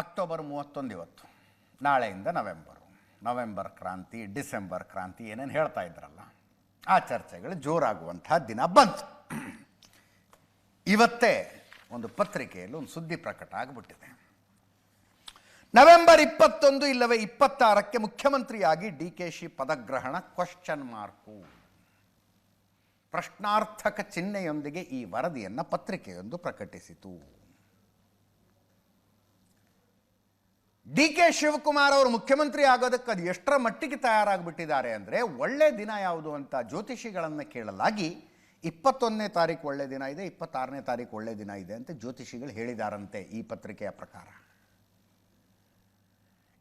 October 31 ಇವತ್ತು, ನಾಳೆಯಿಂದ November ಕ್ರಾಂತಿ, ಡಿಸೆಂಬರ್ ಕ್ರಾಂತಿ ಏನೇನು ಹೇಳ್ತಾ ಇದ್ರಲ್ಲ, ಆ ಚರ್ಚೆಗಳು ಜೋರಾಗುವಂಥ ದಿನ ಬಂತು. ಇವತ್ತೇ ಒಂದು ಪತ್ರಿಕೆಯಲ್ಲಿ ಒಂದು ಸುದ್ದಿ ಪ್ರಕಟ ಆಗಿಬಿಟ್ಟಿದೆ. ನವೆಂಬರ್ 21 ಇಲ್ಲವೇ 26ಕ್ಕೆ ಮುಖ್ಯಮಂತ್ರಿಯಾಗಿ DKಶಿ ಪದಗ್ರಹಣ ಕ್ವಶ್ಚನ್ ಮಾರ್ಕು, ಪ್ರಶ್ನಾರ್ಥಕ ಚಿಹ್ನೆಯೊಂದಿಗೆ ಈ ವರದಿಯನ್ನು ಪತ್ರಿಕೆಯೊಂದು ಪ್ರಕಟಿಸಿತು. DK ಶಿವಕುಮಾರ್ ಅವರು ಮುಖ್ಯಮಂತ್ರಿ ಆಗೋದಕ್ಕೆ ಅದು ಎಷ್ಟರ ಮಟ್ಟಿಗೆ ತಯಾರಾಗಿಬಿಟ್ಟಿದ್ದಾರೆ ಅಂದರೆ, ಒಳ್ಳೆ ದಿನ ಯಾವುದು ಅಂತ ಜ್ಯೋತಿಷಿಗಳನ್ನು ಕೇಳಲಾಗಿ 21ನೇ ತಾರೀಕು ಒಳ್ಳೆ ದಿನ ಇದೆ, 26ನೇ ತಾರೀಕು ಒಳ್ಳೆ ದಿನ ಇದೆ ಅಂತ ಜ್ಯೋತಿಷಿಗಳು ಹೇಳಿದಾರಂತೆ. ಈ ಪತ್ರಿಕೆಯ ಪ್ರಕಾರ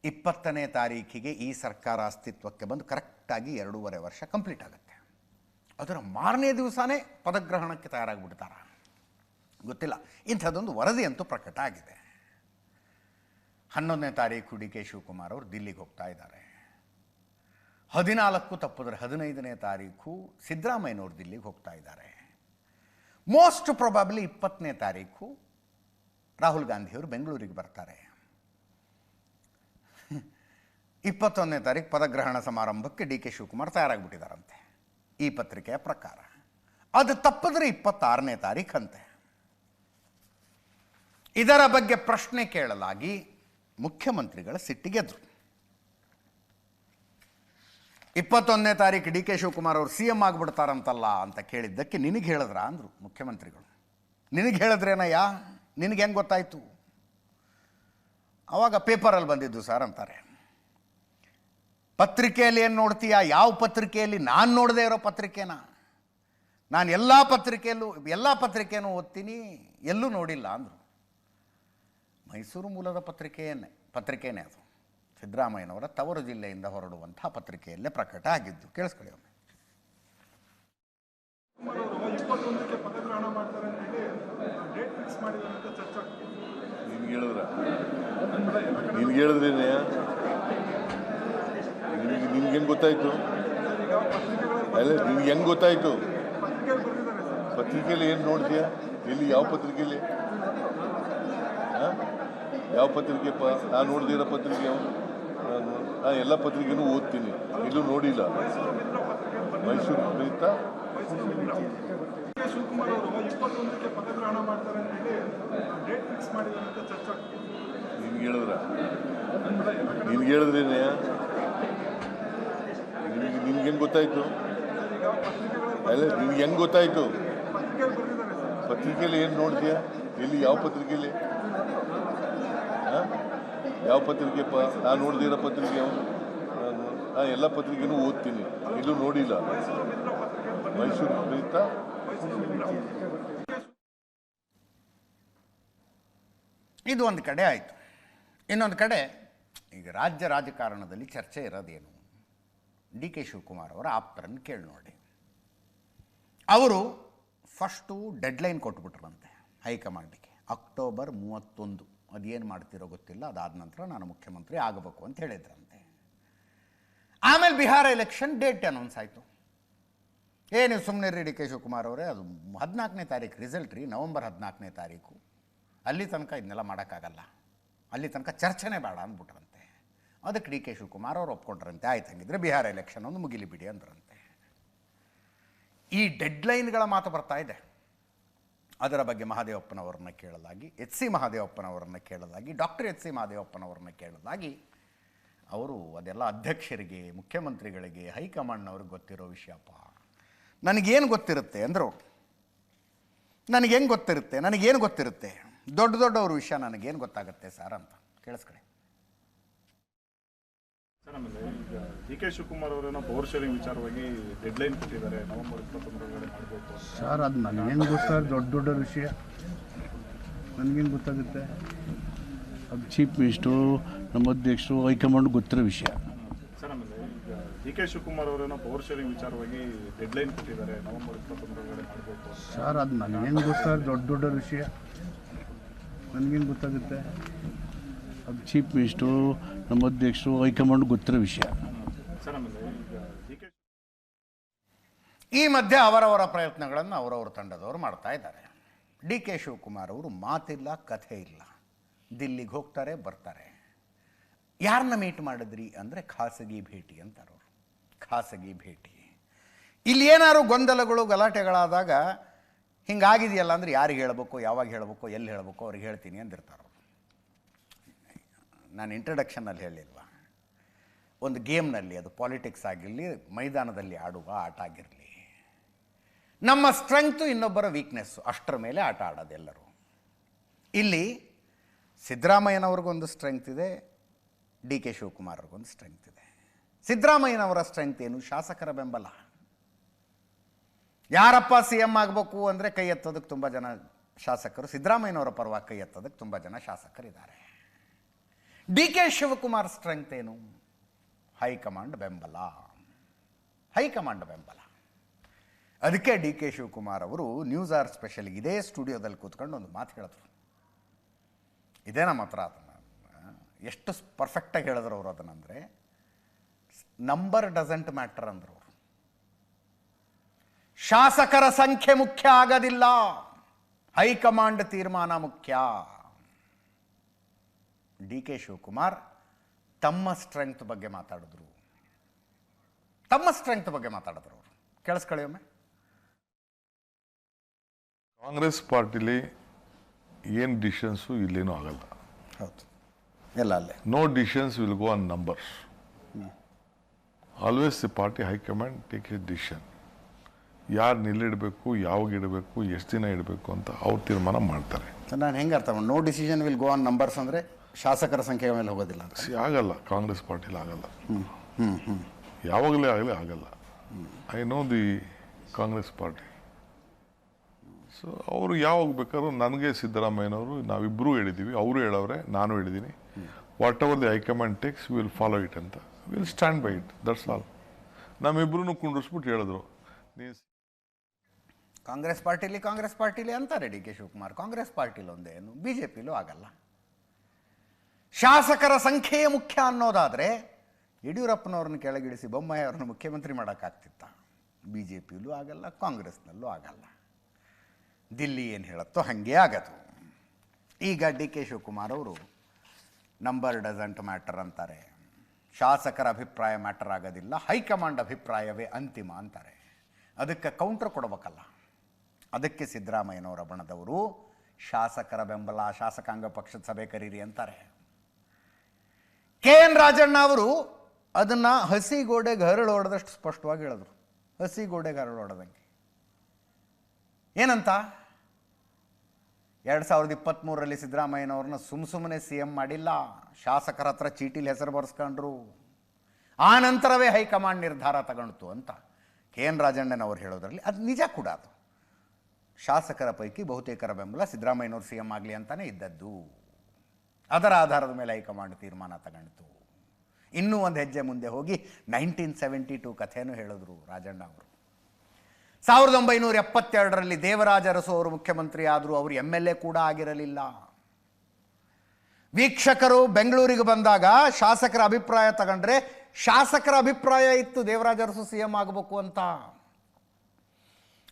20ನೇ ತಾರೀಕಿಗೆ ಈ ಸರ್ಕಾರ ಅಸ್ತಿತ್ವಕ್ಕೆ ಬಂದು ಕರೆಕ್ಟಾಗಿ 2.5 ವರ್ಷ ಕಂಪ್ಲೀಟ್ ಆಗುತ್ತೆ. ಅದರ ಮಾರನೇ ದಿವಸನೇ ಪದಗ್ರಹಣಕ್ಕೆ ತಯಾರಾಗಿಬಿಡ್ತಾರ, ಗೊತ್ತಿಲ್ಲ. ಇಂಥದ್ದೊಂದು ವರದಿ ಅಂತೂ ಪ್ರಕಟ ಆಗಿದೆ. 11ನೇ ತಾರೀಕು DK ಶಿವಕುಮಾರ್ ಅವರು ದಿಲ್ಲಿಗೆ ಹೋಗ್ತಾ ಇದ್ದಾರೆ. 14 ತಪ್ಪಿದ್ರೆ 15ನೇ ತಾರೀಕು ಸಿದ್ದರಾಮಯ್ಯನವರು ದಿಲ್ಲಿಗೆ ಹೋಗ್ತಾ ಇದ್ದಾರೆ. ಮೋಸ್ಟ್ ಪ್ರೊಬಾಬ್ಲಿ 20ನೇ ತಾರೀಕು ರಾಹುಲ್ ಗಾಂಧಿಯವರು ಬೆಂಗಳೂರಿಗೆ ಬರ್ತಾರೆ. 21ನೇ ತಾರೀಕು ಪದಗ್ರಹಣ ಸಮಾರಂಭಕ್ಕೆ DK ಶಿವಕುಮಾರ್ ತಯಾರಾಗಿಬಿಟ್ಟಿದ್ದಾರಂತೆ ಈ ಪತ್ರಿಕೆಯ ಪ್ರಕಾರ. ಅದು ತಪ್ಪಿದ್ರೆ 26ನೇ ತಾರೀಖಂತೆ. ಇದರ ಬಗ್ಗೆ ಪ್ರಶ್ನೆ ಕೇಳಲಾಗಿ ಮುಖ್ಯಮಂತ್ರಿಗಳ ಸಿಟ್ಟಿಗೆದ್ರು. 21ನೇ ತಾರೀಕು DK ಶಿವಕುಮಾರ್ ಅವರು CM ಆಗಿಬಿಡ್ತಾರಂತಲ್ಲ ಅಂತ ಕೇಳಿದ್ದಕ್ಕೆ, ನಿನಗೆ ಹೇಳಿದ್ರ ಅಂದರು ಮುಖ್ಯಮಂತ್ರಿಗಳು. ನಿನಗೆ ಹೇಳಿದ್ರೇನಯ್ಯ, ನಿನಗೆ ಹೆಂಗೆ ಗೊತ್ತಾಯಿತು? ಆವಾಗ ಪೇಪರಲ್ಲಿ ಬಂದಿದ್ದು ಸರ್ ಅಂತಾರೆ. ಪತ್ರಿಕೆಯಲ್ಲಿ ಏನು ನೋಡ್ತೀಯ? ಯಾವ ಪತ್ರಿಕೆಯಲ್ಲಿ? ನಾನು ನೋಡದೇ ಇರೋ ಪತ್ರಿಕೆನ? ನಾನು ಎಲ್ಲ ಪತ್ರಿಕೆನೂ ಓದ್ತೀನಿ, ಎಲ್ಲೂ ನೋಡಿಲ್ಲ ಅಂದರು. ಮೈಸೂರು ಮೂಲದ ಪತ್ರಿಕೆಯೇ ಅದು. ಸಿದ್ದರಾಮಯ್ಯನವರ ತವರು ಜಿಲ್ಲೆಯಿಂದ ಹೊರಡುವಂಥ ಪತ್ರಿಕೆಯಲ್ಲೇ ಪ್ರಕಟ ಆಗಿದ್ದು. ಕೇಳಿಸ್ಕೊಳ್ಳಿ ಒಮ್ಮೆ. ನಿನ್ಗೆ ಹೇಳಿದ್ರೇನೆ, ನಿನ್ಗೆ ಹೆಂಗೆ ಗೊತ್ತಾಯ್ತು? ಅಲ್ಲ, ನಿನ್ಗೆ ಹೆಂಗೆ ಗೊತ್ತಾಯ್ತು? ಪತ್ರಿಕೆಯಲ್ಲಿ ಏನು ನೋಡ್ತೀಯ? ಎಲ್ಲಿ, ಯಾವ ಪತ್ರಿಕೆಯಲ್ಲಿ? ಯಾವ ಪತ್ರಿಕೆಪ್ಪ? ನಾನು ನೋಡ್ದಿರೋ ಪತ್ರಿಕೆ ನಾನು ಎಲ್ಲ ಪತ್ರಿಕೆನೂ ಓದ್ತೀನಿ, ಎಲ್ಲೂ ನೋಡಿಲ್ಲ. ಮೈಸೂರು ಪ್ರೀತ ಶಿವಕುಮಾರ್ ಅವರು 21ಕ್ಕೆ ಪದಗ್ರಹಣ ಮಾಡ್ತಾರೆ ಅಂತ ಹೇಳಿ ಡೇಟ್ ಫಿಕ್ಸ್ ಮಾಡಿದ್ದಾರೆ ಅಂತ ಚರ್ಚೆ ಆಗ್ತಿದೆ. ನಿನ್ಗೆ ಹೇಳಿದ್ರೇನೆ, ನಿನ್ಗೆ ಹೆಂಗೆ ಗೊತ್ತಾಯ್ತು? ಅಲ್ಲ, ನಿನ್ಗೆ ಹೆಂಗೆ ಗೊತ್ತಾಯ್ತು? ಪತ್ರಿಕೆಯಲ್ಲಿ ಏನು ನೋಡ್ತೀಯ? ಎಲ್ಲಿ, ಯಾವ ಪತ್ರಿಕೆಯಲ್ಲಿ? ಯಾವ ಪತ್ರಿಕೆಪ್ಪ? ನಾನು ನೋಡ್ದಿರೋ ಪತ್ರಿಕೆ ನಾನು ಎಲ್ಲ ಪತ್ರಿಕೆನೂ ಓದ್ತೀನಿ, ಎಲ್ಲೂ ನೋಡಿಲ್ಲ. ಮೈಸೂರು ಪ್ರೀತ ಇದು ಒಂದು ಕಡೆ ಆಯಿತು. ಇನ್ನೊಂದು ಕಡೆ ಈಗ ರಾಜ್ಯ ರಾಜಕಾರಣದಲ್ಲಿ ಚರ್ಚೆ ಇರೋದೇನು? DK ಶಿವಕುಮಾರ್ ಅವರ ಆಪ್ತರನ್ನು ಕೇಳಿ ನೋಡಿ. ಅವರು ಫಸ್ಟು ಡೆಡ್ಲೈನ್ ಕೊಟ್ಬಿಟ್ರಂತೆ ಹೈಕಮಾಂಡಿಗೆ, ಅಕ್ಟೋಬರ್ 31. ಅದೇನು ಮಾಡ್ತಿರೋ ಗೊತ್ತಿಲ್ಲ, ಅದಾದ ನಂತರ ನಾನು ಮುಖ್ಯಮಂತ್ರಿ ಆಗಬೇಕು ಅಂತ ಹೇಳಿದ್ರಂತೆ. ಆಮೇಲೆ ಬಿಹಾರ ಎಲೆಕ್ಷನ್ ಡೇಟ್ ಅನೌನ್ಸ್ ಆಯಿತು. ಏನು ಸುಮ್ಮನೆ ರೀ DK ಶಿವಕುಮಾರ್ ಅವರೇ, ಅದು 14ನೇ ತಾರೀಕು ರಿಸಲ್ಟ್ ರೀ, ನವೆಂಬರ್ 14ನೇ ತಾರೀಕು. ಅಲ್ಲಿ ತನಕ ಇದನ್ನೆಲ್ಲ ಮಾಡೋಕ್ಕಾಗಲ್ಲ, ಅಲ್ಲಿ ತನಕ ಚರ್ಚೆನೇ ಬೇಡ ಅಂದ್ಬಿಟ್ರಂತೆ. ಅದಕ್ಕೆ DK ಶಿವಕುಮಾರ್ ಅವರು ಒಪ್ಕೊಂಡ್ರಂತೆ. ಆಯ್ತು, ಹಂಗಿದ್ರೆ ಬಿಹಾರ ಎಲೆಕ್ಷನ್ ಒಂದು ಮುಗಿಲಿ ಬಿಡಿ ಅಂದ್ರಂತೆ. ಈ ಡೆಡ್ಲೈನ್ಗಳ ಮಾತು ಬರ್ತಾ ಇದೆ. ಅದರ ಬಗ್ಗೆ ಮಹದೇವಪ್ಪನವರನ್ನ ಕೇಳಲಾಗಿ, HC ಮಹದೇವಪ್ಪನವರನ್ನ ಕೇಳಲಾಗಿ, ಡಾಕ್ಟರ್ HC ಮಹದೇವಪ್ಪನವರನ್ನ ಕೇಳಲಾಗಿ, ಅವರು ಅದೆಲ್ಲ ಅಧ್ಯಕ್ಷರಿಗೆ, ಮುಖ್ಯಮಂತ್ರಿಗಳಿಗೆ, ಹೈಕಮಾಂಡ್ನವ್ರಿಗೆ ಗೊತ್ತಿರೋ ವಿಷಯಪ್ಪ, ನನಗೇನು ಗೊತ್ತಿರುತ್ತೆ ಅಂದರು. ನನಗೇನು ಗೊತ್ತಿರುತ್ತೆ? ದೊಡ್ಡವ್ರ ವಿಷಯ ನನಗೇನು ಗೊತ್ತಾಗುತ್ತೆ ಸರ್ ಅಂತ. ಕೇಳಿಸ್ಕೊಳ್ಳಿ. ಸರ್, ಆಮೇಲೆ ಈಗ DK ಶಿವಕುಮಾರ್ ಅವರೇನೋ ಪವರ್ ಶೇರಿಂಗ್ ವಿಚಾರವಾಗಿ ಡೆಡ್ಲೈನ್ ಕೊಟ್ಟಿದ್ದಾರೆ, ನವೆಂಬರ್ 21 ಮಾಡಬೇಕು ಸರ್. ಅದು ನನಗೇನು ಗೊತ್ತಾರೆ? ದೊಡ್ಡ ವಿಷಯ ನನಗೇನು ಗೊತ್ತಾಗುತ್ತೆ? ಅದು ಚೀಫ್ ಮಿನಿಸ್ಟ್ರು, ನಮ್ಮ ಅಧ್ಯಕ್ಷರು, ಹೈಕಮಾಂಡ್ ಗೊತ್ತಿರೋ ವಿಷಯ. ಸರ್, ಆಮೇಲೆ ಈಗ DK ಶಿವಕುಮಾರ್ ಅವರೇನೋ ಪವರ್ ಶೇರಿಂಗ್ ವಿಚಾರವಾಗಿ ಡೆಡ್ಲೈನ್ ಕೊಟ್ಟಿದ್ದಾರೆ, ನವೆಂಬರ್ 21 ಮಾಡಬೇಕು ಸರ್. ಅದು ನನಗೇನು ಗೊತ್ತಾರೆ? ದೊಡ್ಡ ವಿಷಯ ನನಗೇನು ಗೊತ್ತಾಗುತ್ತೆ? ಅದು ಚೀಫ್ ಮಿನಿಸ್ಟ್ರು, ನಮ್ಮ ಅಧ್ಯಕ್ಷರು, ಹೈಕಮಾಂಡ್ ಗೊತ್ತಿರೋ ವಿಷಯ. ಸರ್, ಆಮೇಲೆ ಈಗ DK ಈ ಮಧ್ಯೆ ಅವರವರ ಪ್ರಯತ್ನಗಳನ್ನು ಅವರವರ ತಂಡದವರು ಮಾಡ್ತಾ ಇದ್ದಾರೆ. DK ಶಿವಕುಮಾರ್ ಅವರು ಮಾತಿಲ್ಲ, ಕಥೆ ಇಲ್ಲ, ದಿಲ್ಲಿಗೆ ಹೋಗ್ತಾರೆ, ಬರ್ತಾರೆ. ಯಾರನ್ನ ಮೀಟ್ ಮಾಡಿದ್ರಿ ಅಂದರೆ ಖಾಸಗಿ ಭೇಟಿ ಅಂತಾರವರು. ಖಾಸಗಿ ಭೇಟಿ. ಇಲ್ಲಿ ಏನಾದ್ರು ಗೊಂದಲಗಳು ಗಲಾಟೆಗಳಾದಾಗ ಹಿಂಗಾಗಿದೆಯಲ್ಲ ಅಂದರೆ ಯಾರಿಗೆ ಹೇಳಬೇಕು, ಯಾವಾಗ ಹೇಳಬೇಕು, ಎಲ್ಲಿ ಹೇಳಬೇಕು ಅವ್ರಿಗೆ ಹೇಳ್ತೀನಿ ಅಂದಿರ್ತಾರವರು. ನಾನು ಇಂಟ್ರಡಕ್ಷನಲ್ಲಿ ಹೇಳಿಲ್ವಾ, ಒಂದು ಗೇಮ್ನಲ್ಲಿ, ಅದು ಪಾಲಿಟಿಕ್ಸ್ ಆಗಿರಲಿ, ಮೈದಾನದಲ್ಲಿ ಆಡುವ ಆಟ ಆಗಿರಲಿ, ನಮ್ಮ ಸ್ಟ್ರೆಂಗ್ತು ಇನ್ನೊಬ್ಬರ ವೀಕ್ನೆಸ್ಸು, ಅಷ್ಟರ ಮೇಲೆ ಆಟ ಆಡೋದೆಲ್ಲರೂ. ಇಲ್ಲಿ ಸಿದ್ದರಾಮಯ್ಯನವ್ರಿಗೊಂದು ಸ್ಟ್ರೆಂಗ್ತ್ ಇದೆ, ಡಿ ಕೆ ಶಿವಕುಮಾರ್ ಅವ್ರಿಗೊಂದು ಸ್ಟ್ರೆಂಗ್ತ್ ಇದೆ. ಸಿದ್ದರಾಮಯ್ಯನವರ ಸ್ಟ್ರೆಂಗ್ತ್ ಏನು? ಶಾಸಕರ ಬೆಂಬಲ. ಯಾರಪ್ಪ ಸಿ ಎಂ ಆಗಬೇಕು ಅಂದರೆ ಕೈ ಎತ್ತೋದಕ್ಕೆ ತುಂಬ ಜನ ಶಾಸಕರು, ಸಿದ್ದರಾಮಯ್ಯನವರ ಪರವಾಗಿ ಕೈ ಎತ್ತೋದಕ್ಕೆ ತುಂಬ ಜನ ಶಾಸಕರಿದ್ದಾರೆ. ಡಿ ಕೆ ಶಿವಕುಮಾರ್ ಸ್ಟ್ರೆಂಗ್ತ್ ಏನು? ಹೈಕಮಾಂಡ್ ಬೆಂಬಲ. ಹೈಕಮಾಂಡ್ ಬೆಂಬಲ. ಅದಕ್ಕೆ ಡಿ ಕೆ ಶಿವಕುಮಾರ್ ಅವರು ನ್ಯೂಸ್ ಆರ್ ಸ್ಪೆಷಲ್ಗೆ ಇದೇ ಸ್ಟುಡಿಯೋದಲ್ಲಿ ಕೂತ್ಕೊಂಡು ಒಂದು ಮಾತು ಹೇಳಿದ್ರು. ಇದೇ ನಮ್ಮ ಹತ್ರ ಅದನ್ನು ಎಷ್ಟು ಪರ್ಫೆಕ್ಟಾಗಿ ಹೇಳಿದ್ರು ಅವರು ಅದನ್ನಂದರೆ, ನಂಬರ್ ಡಸಂಟ್ ಮ್ಯಾಟರ್ ಅಂದರು ಅವರು. ಶಾಸಕರ ಸಂಖ್ಯೆ ಮುಖ್ಯ ಆಗೋದಿಲ್ಲ, ಹೈಕಮಾಂಡ್ ತೀರ್ಮಾನ ಮುಖ್ಯ. ಡಿ ಕೆ ಶಿವಕುಮಾರ್ ತಮ್ಮ ಸ್ಟ್ರೆಂಗ್ತ್ ಬಗ್ಗೆ ಮಾತಾಡಿದ್ರು. ತಮ್ಮ ಸ್ಟ್ರೆಂಗ್ತ್ ಬಗ್ಗೆ ಮಾತಾಡಿದ್ರು ಅವರು. ಕೇಳಿಸ್ಕೊಳ್ಳಿ ಒಮ್ಮೆ. ಕಾಂಗ್ರೆಸ್ ಪಾರ್ಟಿಲಿ ಏನು ಡಿಸಿಷನ್ಸು ಇಲ್ಲೇನೂ ಆಗಲ್ಲ. ಹೌದು, ಎಲ್ಲ ಅಲ್ಲೇ. No decisions will go on numbers. Always the party high command take a decision. ಯಾರು ನಿಲ್ಲಿಡಬೇಕು, ಯಾವಾಗ ಇಡಬೇಕು, ಎಷ್ಟು ದಿನ ಇಡಬೇಕು ಅಂತ ಅವ್ರು ತೀರ್ಮಾನ ಮಾಡ್ತಾರೆ. ನಾನು ಹೆಂಗೆ ಅರ್ಥ ಮಾಡಿ, no decision will go on numbers ಅಂದರೆ ಶಾಸಕರ ಸಂಖ್ಯೆ ಮೇಲೆ ಹೋಗೋದಿಲ್ಲ ಅಂತ? ಆಗಲ್ಲ, ಕಾಂಗ್ರೆಸ್ ಪಾರ್ಟಿಲಿ ಆಗಲ್ಲ. ಯಾವಾಗಲೇ ಆಗಲೇ ಆಗಲ್ಲ. I know the Congress party. So ಅವರು ಯಾವಾಗ ಬೇಕಾದ್ರೂ, ನನಗೆ ಸಿದ್ದರಾಮಯ್ಯನವರು ನಾವಿಬ್ಬರೂ ಹೇಳಿದ್ದೀವಿ, ಅವರು ಹೇಳವ್ರೆ, ನಾನು ಹೇಳಿದ್ದೀನಿ, whatever the high command takes will follow it ಅಂತ, will stand by it, that's all. ನಮ್ಮಿಬ್ಬರೂ ಕುಂಡಿಸ್ಬಿಟ್ಟು ಹೇಳಿದ್ರು. ಕಾಂಗ್ರೆಸ್ ಪಾರ್ಟಿಲಿ ಅಂತಾರೆ ಡಿ ಕೆ ಶಿವಕುಮಾರ್. ಕಾಂಗ್ರೆಸ್ ಪಾರ್ಟಿಲಿ ಒಂದೇನು, ಬಿ ಜೆ ಪಿಲೂ ಆಗಲ್ಲ. ಶಾಸಕರ ಸಂಖ್ಯೆಯೇ ಮುಖ್ಯ ಅನ್ನೋದಾದರೆ ಯಡಿಯೂರಪ್ಪನವ್ರನ್ನ ಕೆಳಗಿಳಿಸಿ ಬೊಮ್ಮಾಯಿ ಅವ್ರನ್ನ ಮುಖ್ಯಮಂತ್ರಿ ಮಾಡೋಕ್ಕಾಗ್ತಿತ್ತ? ಬಿ ಜೆ ಪಿಲೂ ಆಗಲ್ಲ, ಕಾಂಗ್ರೆಸ್ನಲ್ಲೂ ಆಗಲ್ಲ. ದಿಲ್ಲಿ ಏನು ಹೇಳುತ್ತೋ ಹಾಗೆ ಆಗದು. ಈಗ ಡಿ ಕೆ ಶಿವಕುಮಾರ್ ಅವರು ನಂಬರ್ ಡಸಂಟ್ ಮ್ಯಾಟರ್ ಅಂತಾರೆ. ಶಾಸಕರ ಅಭಿಪ್ರಾಯ ಮ್ಯಾಟರ್ ಆಗೋದಿಲ್ಲ, ಹೈಕಮಾಂಡ್ ಅಭಿಪ್ರಾಯವೇ ಅಂತಿಮ ಅಂತಾರೆ. ಅದಕ್ಕೆ ಕೌಂಟರ್ ಕೊಡಬೇಕಲ್ಲ. ಅದಕ್ಕೆ ಸಿದ್ದರಾಮಯ್ಯನವರ ಬಣದವರು ಶಾಸಕರ ಬೆಂಬಲ, ಶಾಸಕಾಂಗ ಪಕ್ಷದ ಸಭೆ ಕರೀರಿ ಅಂತಾರೆ. ಕೆ ಎನ್ ರಾಜಣ್ಣ ಅವರು ಅದನ್ನು ಹಸಿ ಗೋಡೆಗೆ ಹರಳು ಹೊಡೆದಷ್ಟು ಸ್ಪಷ್ಟವಾಗಿ ಹೇಳಿದ್ರು. ಹಸಿ ಗೋಡೆಗೆ ಹರಳು ಹೊಡೆದಂಗೆ. ಏನಂತ? 2023ರಲ್ಲಿ ಸಿದ್ದರಾಮಯ್ಯನವ್ರನ್ನ ಸುಮ್ಮನೆ ಸಿ ಎಂ ಮಾಡಿಲ್ಲ, ಶಾಸಕರ ಹತ್ರ ಚೀಟಿಲಿ ಹೆಸರು ಬರೆಸ್ಕೊಂಡ್ರು, ಆ ನಂತರವೇ ಹೈಕಮಾಂಡ್ ನಿರ್ಧಾರ ತಗೊಂಡ್ತು ಅಂತ ಕೆ ಎನ್ ರಾಜಣ್ಣನವರು ಹೇಳೋದ್ರಲ್ಲಿ ಅದು ನಿಜ ಕೂಡ. ಅದು ಶಾಸಕರ ಪೈಕಿ ಬಹುತೇಕರ ಬೆಂಬಲ ಸಿದ್ದರಾಮಯ್ಯನವರು ಸಿ ಎಂ ಆಗಲಿ ಅಂತಾನೆ ಇದ್ದದ್ದು. ಅದರ ಆಧಾರದ ಮೇಲೆ ಹೈಕಮಾಂಡ್ ತೀರ್ಮಾನ ತಗೊಂಡಿತು. ಇನ್ನೂ ಒಂದು ಹೆಜ್ಜೆ ಮುಂದೆ ಹೋಗಿ 1972 ಕಥೆನೂ ಹೇಳಿದ್ರು ರಾಜಣ್ಣ ಅವರು. 1972ರಲ್ಲಿ ದೇವರಾಜ ಅರಸು ಅವರು ಮುಖ್ಯಮಂತ್ರಿ ಆದರೂ ಅವರು MLA ಕೂಡ ಆಗಿರಲಿಲ್ಲ. ವೀಕ್ಷಕರು ಬೆಂಗಳೂರಿಗೆ ಬಂದಾಗ ಶಾಸಕರ ಅಭಿಪ್ರಾಯ ತಗೊಂಡ್ರೆ ಶಾಸಕರ ಅಭಿಪ್ರಾಯ ಇತ್ತು ದೇವರಾಜ ಅರಸು ಸಿ ಎಂ ಆಗಬೇಕು ಅಂತ.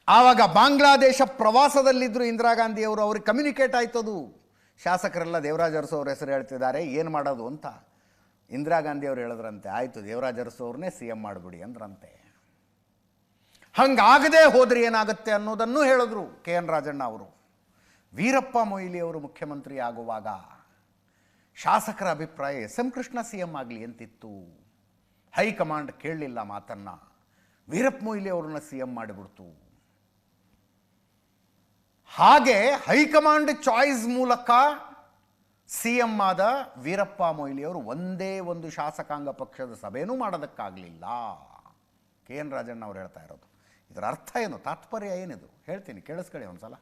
ಆವಾಗ ಬಾಂಗ್ಲಾದೇಶ ಪ್ರವಾಸದಲ್ಲಿದ್ದರು ಇಂದಿರಾ ಗಾಂಧಿಯವರು. ಅವ್ರಿಗೆ ಕಮ್ಯುನಿಕೇಟ್ ಆಯ್ತದು, ಶಾಸಕರೆಲ್ಲ ದೇವರಾಜ ಅರಸು ಅವ್ರ ಹೆಸರು ಹೇಳ್ತಿದ್ದಾರೆ, ಏನು ಮಾಡೋದು ಅಂತ. ಇಂದಿರಾ ಗಾಂಧಿಯವರು ಹೇಳಿದ್ರಂತೆ, ಆಯಿತು ದೇವರಾಜ ಅರಸು ಅವ್ರನ್ನೇ ಸಿ ಎಂ ಮಾಡಿಬಿಡಿ ಅಂದ್ರಂತೆ. ಹಂಗಾಗದೆ ಹೋದ್ರೆ ಏನಾಗುತ್ತೆ ಅನ್ನೋದನ್ನು ಹೇಳಿದ್ರು ಕೆ ಎನ್ ರಾಜಣ್ಣ ಅವರು. ವೀರಪ್ಪ ಮೊಯ್ಲಿ ಅವರು ಮುಖ್ಯಮಂತ್ರಿ ಆಗುವಾಗ ಶಾಸಕರ ಅಭಿಪ್ರಾಯ SM ಕೃಷ್ಣ ಸಿ ಎಂ ಆಗಲಿ ಅಂತಿತ್ತು. ಹೈಕಮಾಂಡ್ ಕೇಳಲಿಲ್ಲ ಮಾತನ್ನ, ವೀರಪ್ಪ ಮೊಯ್ಲಿ ಅವ್ರನ್ನ ಸಿ ಎಂ ಮಾಡಿಬಿಡ್ತು. ಹಾಗೆ ಹೈಕಮಾಂಡ್ ಚಾಯ್ಸ್ ಮೂಲಕ ಸಿ ಎಂ ಆದ ವೀರಪ್ಪ ಮೊಯ್ಲಿ ಅವರು ಒಂದೇ ಒಂದು ಶಾಸಕಾಂಗ ಪಕ್ಷದ ಸಭೆನೂ ಮಾಡೋದಕ್ಕಾಗಲಿಲ್ಲ. ಕೆ ಎನ್ ರಾಜಣ್ಣ ಅವ್ರು ಹೇಳ್ತಾ ಇರೋದು. ಇದರ ಅರ್ಥ ಏನು, ತಾತ್ಪರ್ಯ ಏನಿದು ಹೇಳ್ತೀನಿ, ಕೇಳಿಸ್ಕೊಳ್ಳಿ ಒಂದ್ಸಲ.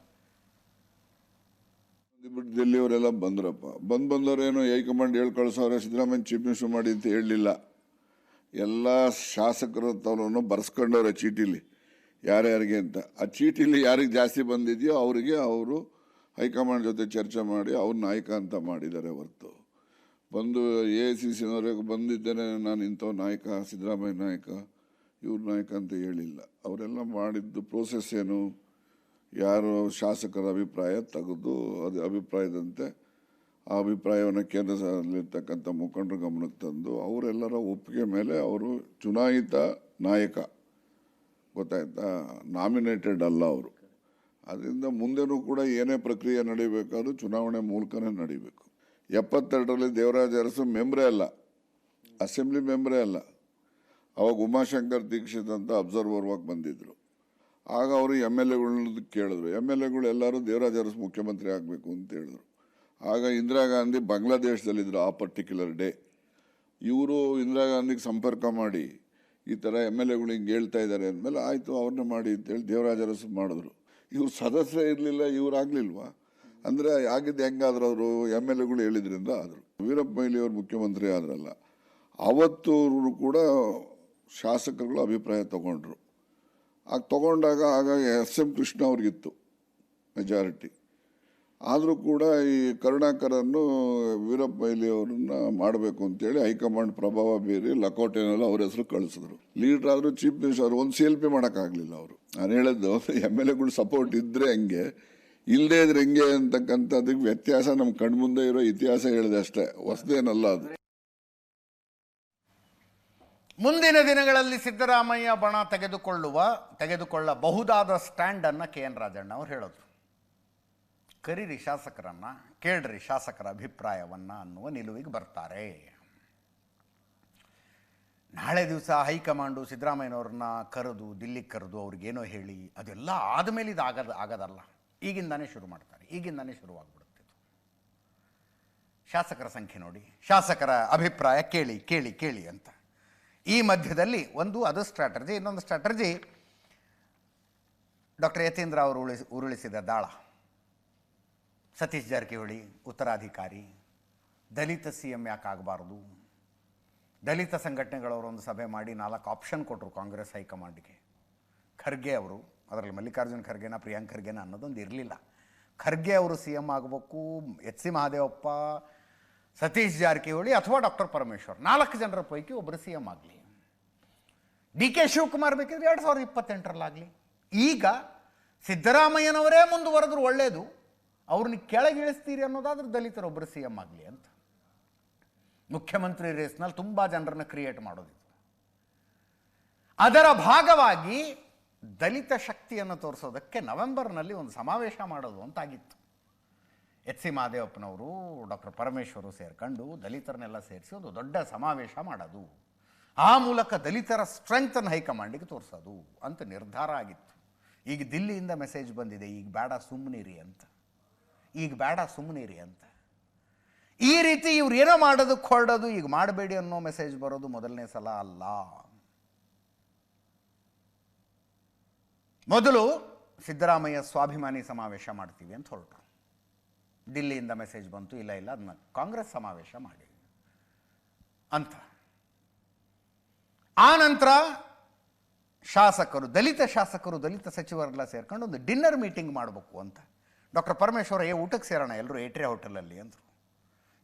ಬಿಟ್ಟು ಡೆಲ್ಲಿಯವರೆಲ್ಲ ಬಂದ್ರಪ್ಪ, ಬಂದವರೇನು ಹೈಕಮಾಂಡ್ ಹೇಳಿ ಕಳಿಸೋರೆ, ಸಿದ್ದರಾಮಯ್ಯ ಚೀಫ್ ಮಿನಿಸ್ಟರ್ ಮಾಡಿ ಅಂತ ಹೇಳಲಿಲ್ಲ. ಎಲ್ಲ ಶಾಸಕರು ತವರನ್ನು ಬರ್ಸ್ಕೊಂಡವ್ರೆ ಚೀಟಿಲಿ ಯಾರ್ಯಾರಿಗೆ ಅಂತ. ಆ ಚೀಟಿಲಿ ಯಾರಿಗೆ ಜಾಸ್ತಿ ಬಂದಿದೆಯೋ ಅವರಿಗೆ ಅವರು ಹೈಕಮಾಂಡ್ ಜೊತೆ ಚರ್ಚೆ ಮಾಡಿ ಅವ್ರ ನಾಯಕ ಅಂತ ಮಾಡಿದ್ದಾರೆ ಹೊರತು ಬಂದು AICCನವರೆಗೆ ಬಂದಿದ್ದೇನೆ ನಾನು ಇಂಥವ್ ನಾಯಕ, ಸಿದ್ದರಾಮಯ್ಯ ನಾಯಕ, ಇವ್ರ ನಾಯಕ ಅಂತ ಹೇಳಿಲ್ಲ. ಅವರೆಲ್ಲ ಮಾಡಿದ್ದು ಪ್ರೋಸೆಸ್ ಏನು, ಯಾರು ಶಾಸಕರ ಅಭಿಪ್ರಾಯ ತೆಗೆದು ಅದು ಅಭಿಪ್ರಾಯದಂತೆ ಆ ಅಭಿಪ್ರಾಯವನ್ನು ಕೇಂದ್ರದಲ್ಲಿರ್ತಕ್ಕಂಥ ಮುಖಂಡರ ಗಮನಕ್ಕೆ ತಂದು ಅವರೆಲ್ಲರ ಒಪ್ಪಿಗೆ ಮೇಲೆ ಅವರು ಚುನಾಯಿತ ನಾಯಕ, ಗೊತ್ತಾಯ್ತಾ, ನಾಮಿನೇಟೆಡ್ ಅಲ್ಲ ಅವರು. ಅದರಿಂದ ಮುಂದೆನೂ ಕೂಡ ಏನೇ ಪ್ರಕ್ರಿಯೆ ನಡೀಬೇಕಾದ್ರೂ ಚುನಾವಣೆ ಮೂಲಕನೇ ನಡೀಬೇಕು. 72ರಲ್ಲಿ ದೇವರಾಜ ಅರಸು ಮೆಂಬರೇ ಅಲ್ಲ, ಅಸೆಂಬ್ಲಿ ಮೆಂಬರೇ ಅಲ್ಲ. ಅವಾಗ ಉಮಾಶಂಕರ್ ದೀಕ್ಷಿತ್ ಅಂತ ಅಬ್ಸರ್ವರ್ ಆಗಿ ಬಂದಿದ್ದರು. ಆಗ ಅವರು MLAಗಳನ್ನ ಕೇಳಿದ್ರು. MLAಗಳು ಎಲ್ಲರೂ ದೇವರಾಜ ಅರಸು ಮುಖ್ಯಮಂತ್ರಿ ಆಗಬೇಕು ಅಂತ ಹೇಳಿದ್ರು. ಆಗ ಇಂದಿರಾ ಗಾಂಧಿ ಬಾಂಗ್ಲಾದೇಶದಲ್ಲಿದ್ದರು ಆ ಪರ್ಟಿಕ್ಯುಲರ್ ಡೇ. ಇವರು ಇಂದಿರಾ ಗಾಂಧಿಗೆ ಸಂಪರ್ಕ ಮಾಡಿ ಈ ಥರ MLAಗಳು ಹಿಂಗೆ ಹೇಳ್ತಾ ಇದ್ದಾರೆ ಅಂದಮೇಲೆ ಆಯಿತು ಅವ್ರನ್ನೇ ಮಾಡಿ ಅಂತೇಳಿ ದೇವರಾಜ ಅರಸು ಮಾಡಿದ್ರು. ಇವ್ರು ಸದಸ್ಯರೇ ಇರಲಿಲ್ಲ, ಇವ್ರು ಆಗಲಿಲ್ವಾ? ಅಂದರೆ ಆಗಿದ್ದು ಹೆಂಗಾದ್ರು ಅವರು MLAಗಳು ಹೇಳಿದ್ರಿಂದ ಆದರು. ವೀರಪ್ಪ ಮೊಯ್ಲಿ ಅವರು ಮುಖ್ಯಮಂತ್ರಿ ಆದ್ರಲ್ಲ, ಅವತ್ತು ಕೂಡ ಶಾಸಕರುಗಳು ಅಭಿಪ್ರಾಯ ತಗೊಂಡ್ರು. ಆಗ ತಗೊಂಡಾಗ SM ಕೃಷ್ಣ ಅವ್ರಿಗಿತ್ತು ಮೆಜಾರಿಟಿ. ಆದರೂ ಕೂಡ ಈ ಕರುಣಾಕರನ್ನು ವೀರಪ್ಪ ಮೊಯ್ಲಿ ಅವ್ರನ್ನ ಮಾಡಬೇಕು ಅಂತೇಳಿ ಹೈಕಮಾಂಡ್ ಪ್ರಭಾವ ಬೀರಿ ಲಕೋಟೆನೆಲ್ಲ ಅವ್ರ ಹೆಸರು ಕಳಿಸಿದ್ರು. ಲೀಡ್ರ್ ಆದರೂ ಚೀಫ್ ಮಿನಿಸ್ಟರ್ ಒಂದು CLP ಮಾಡೋಕ್ಕಾಗಲಿಲ್ಲ ಅವರು. ನಾನು ಹೇಳಿದ್ದು MLAಗಳು ಸಪೋರ್ಟ್ ಇದ್ದರೆ ಹೆಂಗೆ, ಇಲ್ಲದೇ ಇದ್ರೆ ಹೆಂಗೆ ಅಂತಕ್ಕಂಥದ್ದಕ್ಕೆ ವ್ಯತ್ಯಾಸ ನಮ್ಮ ಕಣ್ಮುಂದೆ ಇರೋ ಇತಿಹಾಸ ಹೇಳಿದೆ ಅಷ್ಟೇ, ಹೊಸದೇನಲ್ಲ ಅದು. ಮುಂದಿನ ದಿನಗಳಲ್ಲಿ ಸಿದ್ದರಾಮಯ್ಯ ಬಣ ತೆಗೆದುಕೊಳ್ಳಬಹುದಾದ ಸ್ಟ್ಯಾಂಡನ್ನು KN ರಾಜಣ್ಣ ಅವರು ಹೇಳಿದ್ರು. ಕರೀರಿ ಶಾಸಕರನ್ನು, ಕೇಳ್ರಿ ಶಾಸಕರ ಅಭಿಪ್ರಾಯವನ್ನು ಅನ್ನುವ ನಿಲುವಿಗೆ ಬರ್ತಾರೆ. ನಾಳೆ ದಿವಸ ಹೈಕಮಾಂಡು ಸಿದ್ದರಾಮಯ್ಯನವ್ರನ್ನ ಕರೆದು ದಿಲ್ಲಿಗೆ ಕರೆದು ಅವ್ರಿಗೇನೋ ಹೇಳಿ ಅದೆಲ್ಲ ಆದಮೇಲೆ ಇದು ಆಗೋದಲ್ಲ. ಈಗಿಂದಾನೇ ಶುರು ಮಾಡ್ತಾರೆ, ಈಗಿಂದಾನೇ ಶುರುವಾಗ್ಬಿಡುತ್ತೆ. ಶಾಸಕರ ಸಂಖ್ಯೆ ನೋಡಿ, ಶಾಸಕರ ಅಭಿಪ್ರಾಯ ಕೇಳಿ ಕೇಳಿ ಕೇಳಿ ಅಂತ. ಈ ಮಧ್ಯದಲ್ಲಿ ಅದು ಸ್ಟ್ರಾಟಜಿ. ಇನ್ನೊಂದು ಸ್ಟ್ರಾಟಜಿ ಡಾಕ್ಟರ್ ಯತೀಂದ್ರ ಅವರು ಉರುಳಿಸಿದ ದಾಳ. ಸತೀಶ್ ಜಾರಕಿಹೊಳಿ ಉತ್ತರಾಧಿಕಾರಿ, ದಲಿತ CM ಯಾಕಾಗಬಾರ್ದು? ದಲಿತ ಸಂಘಟನೆಗಳವರು ಒಂದು ಸಭೆ ಮಾಡಿ 4 ಆಪ್ಷನ್ ಕೊಟ್ಟರು ಕಾಂಗ್ರೆಸ್ ಹೈಕಮಾಂಡ್ಗೆ. ಖರ್ಗೆ ಅವರು, ಅದರಲ್ಲಿ ಮಲ್ಲಿಕಾರ್ಜುನ್ ಖರ್ಗೆನ ಪ್ರಿಯಾಂಕ್ ಖರ್ಗೆನ ಅನ್ನೋದೊಂದು ಇರಲಿಲ್ಲ. ಖರ್ಗೆ ಅವರು CM ಆಗಬೇಕು, HC ಮಹದೇವಪ್ಪ, ಸತೀಶ್ ಜಾರಕಿಹೊಳಿ ಅಥವಾ ಡಾಕ್ಟರ್ ಪರಮೇಶ್ವರ್, 4 ಜನರ ಪೈಕಿ ಒಬ್ಬರು CM ಆಗಲಿ. DK ಶಿವಕುಮಾರ್ ಬೇಕಿದ್ರೆ 2028ರಲ್ಲಾಗಲಿ. ಈಗ ಸಿದ್ದರಾಮಯ್ಯನವರೇ ಮುಂದುವರೆದ್ರು ಒಳ್ಳೆಯದು, ಅವ್ರನ್ನ ಕೆಳಗಿಳಿಸ್ತೀರಿ ಅನ್ನೋದಾದ್ರೆ ದಲಿತರೊಬ್ಬರು CM ಆಗಲಿ ಅಂತ. ಮುಖ್ಯಮಂತ್ರಿ ರೇಸ್ನಲ್ಲಿ ತುಂಬ ಜನರನ್ನು ಕ್ರಿಯೇಟ್ ಮಾಡೋದಿತ್ತು. ಅದರ ಭಾಗವಾಗಿ ದಲಿತ ಶಕ್ತಿಯನ್ನು ತೋರಿಸೋದಕ್ಕೆ ನವೆಂಬರ್ನಲ್ಲಿ ಒಂದು ಸಮಾವೇಶ ಮಾಡೋದು ಅಂತಾಗಿತ್ತು. HC ಮಹದೇವಪ್ಪನವರು, ಡಾಕ್ಟರ್ ಪರಮೇಶ್ವರು ಸೇರ್ಕೊಂಡು ದಲಿತರನ್ನೆಲ್ಲ ಸೇರಿಸಿ ಒಂದು ದೊಡ್ಡ ಸಮಾವೇಶ ಮಾಡೋದು, ಆ ಮೂಲಕ ದಲಿತರ ಸ್ಟ್ರೆಂಗ್ತನ್ನು ಹೈಕಮಾಂಡಿಗೆ ತೋರಿಸೋದು ಅಂತ ನಿರ್ಧಾರ ಆಗಿತ್ತು. ಈಗ ದಿಲ್ಲಿಯಿಂದ ಮೆಸೇಜ್ ಬಂದಿದೆ, ಈಗ ಬೇಡ ಸುಮ್ಮನಿರಿ ಅಂತ. ಈ ರೀತಿ ಇವ್ರು ಏನೋ ಮಾಡೋದಕ್ಕೆ ಹೊರಡೋದು, ಈಗ ಮಾಡಬೇಡಿ ಅನ್ನೋ ಮೆಸೇಜ್ ಬರೋದು ಮೊದಲನೇ ಸಲ ಅಲ್ಲ. ಮೊದಲು ಸಿದ್ದರಾಮಯ್ಯ ಸ್ವಾಭಿಮಾನಿ ಸಮಾವೇಶ ಮಾಡ್ತೀವಿ ಅಂತ ಹೊರಟರು. ದಿಲ್ಲಿಯಿಂದ ಮೆಸೇಜ್ ಬಂತು, ಇಲ್ಲ ಅದನ್ನ ಕಾಂಗ್ರೆಸ್ ಸಮಾವೇಶ ಮಾಡಿ ಅಂತ. ಆ ನಂತರ ದಲಿತ ಶಾಸಕರು ದಲಿತ ಸಚಿವರೆಲ್ಲ ಸೇರ್ಕೊಂಡು ಒಂದು ಡಿನ್ನರ್ ಮೀಟಿಂಗ್ ಮಾಡಬೇಕು ಅಂತ. ಡಾಕ್ಟರ್ ಪರಮೇಶ್ವರ ಊಟಕ್ಕೆ ಸೇರೋಣ ಎಲ್ಲರೂ ಏಟ್ರಿಯಾ ಹೋಟೆಲಲ್ಲಿ ಅಂದರು.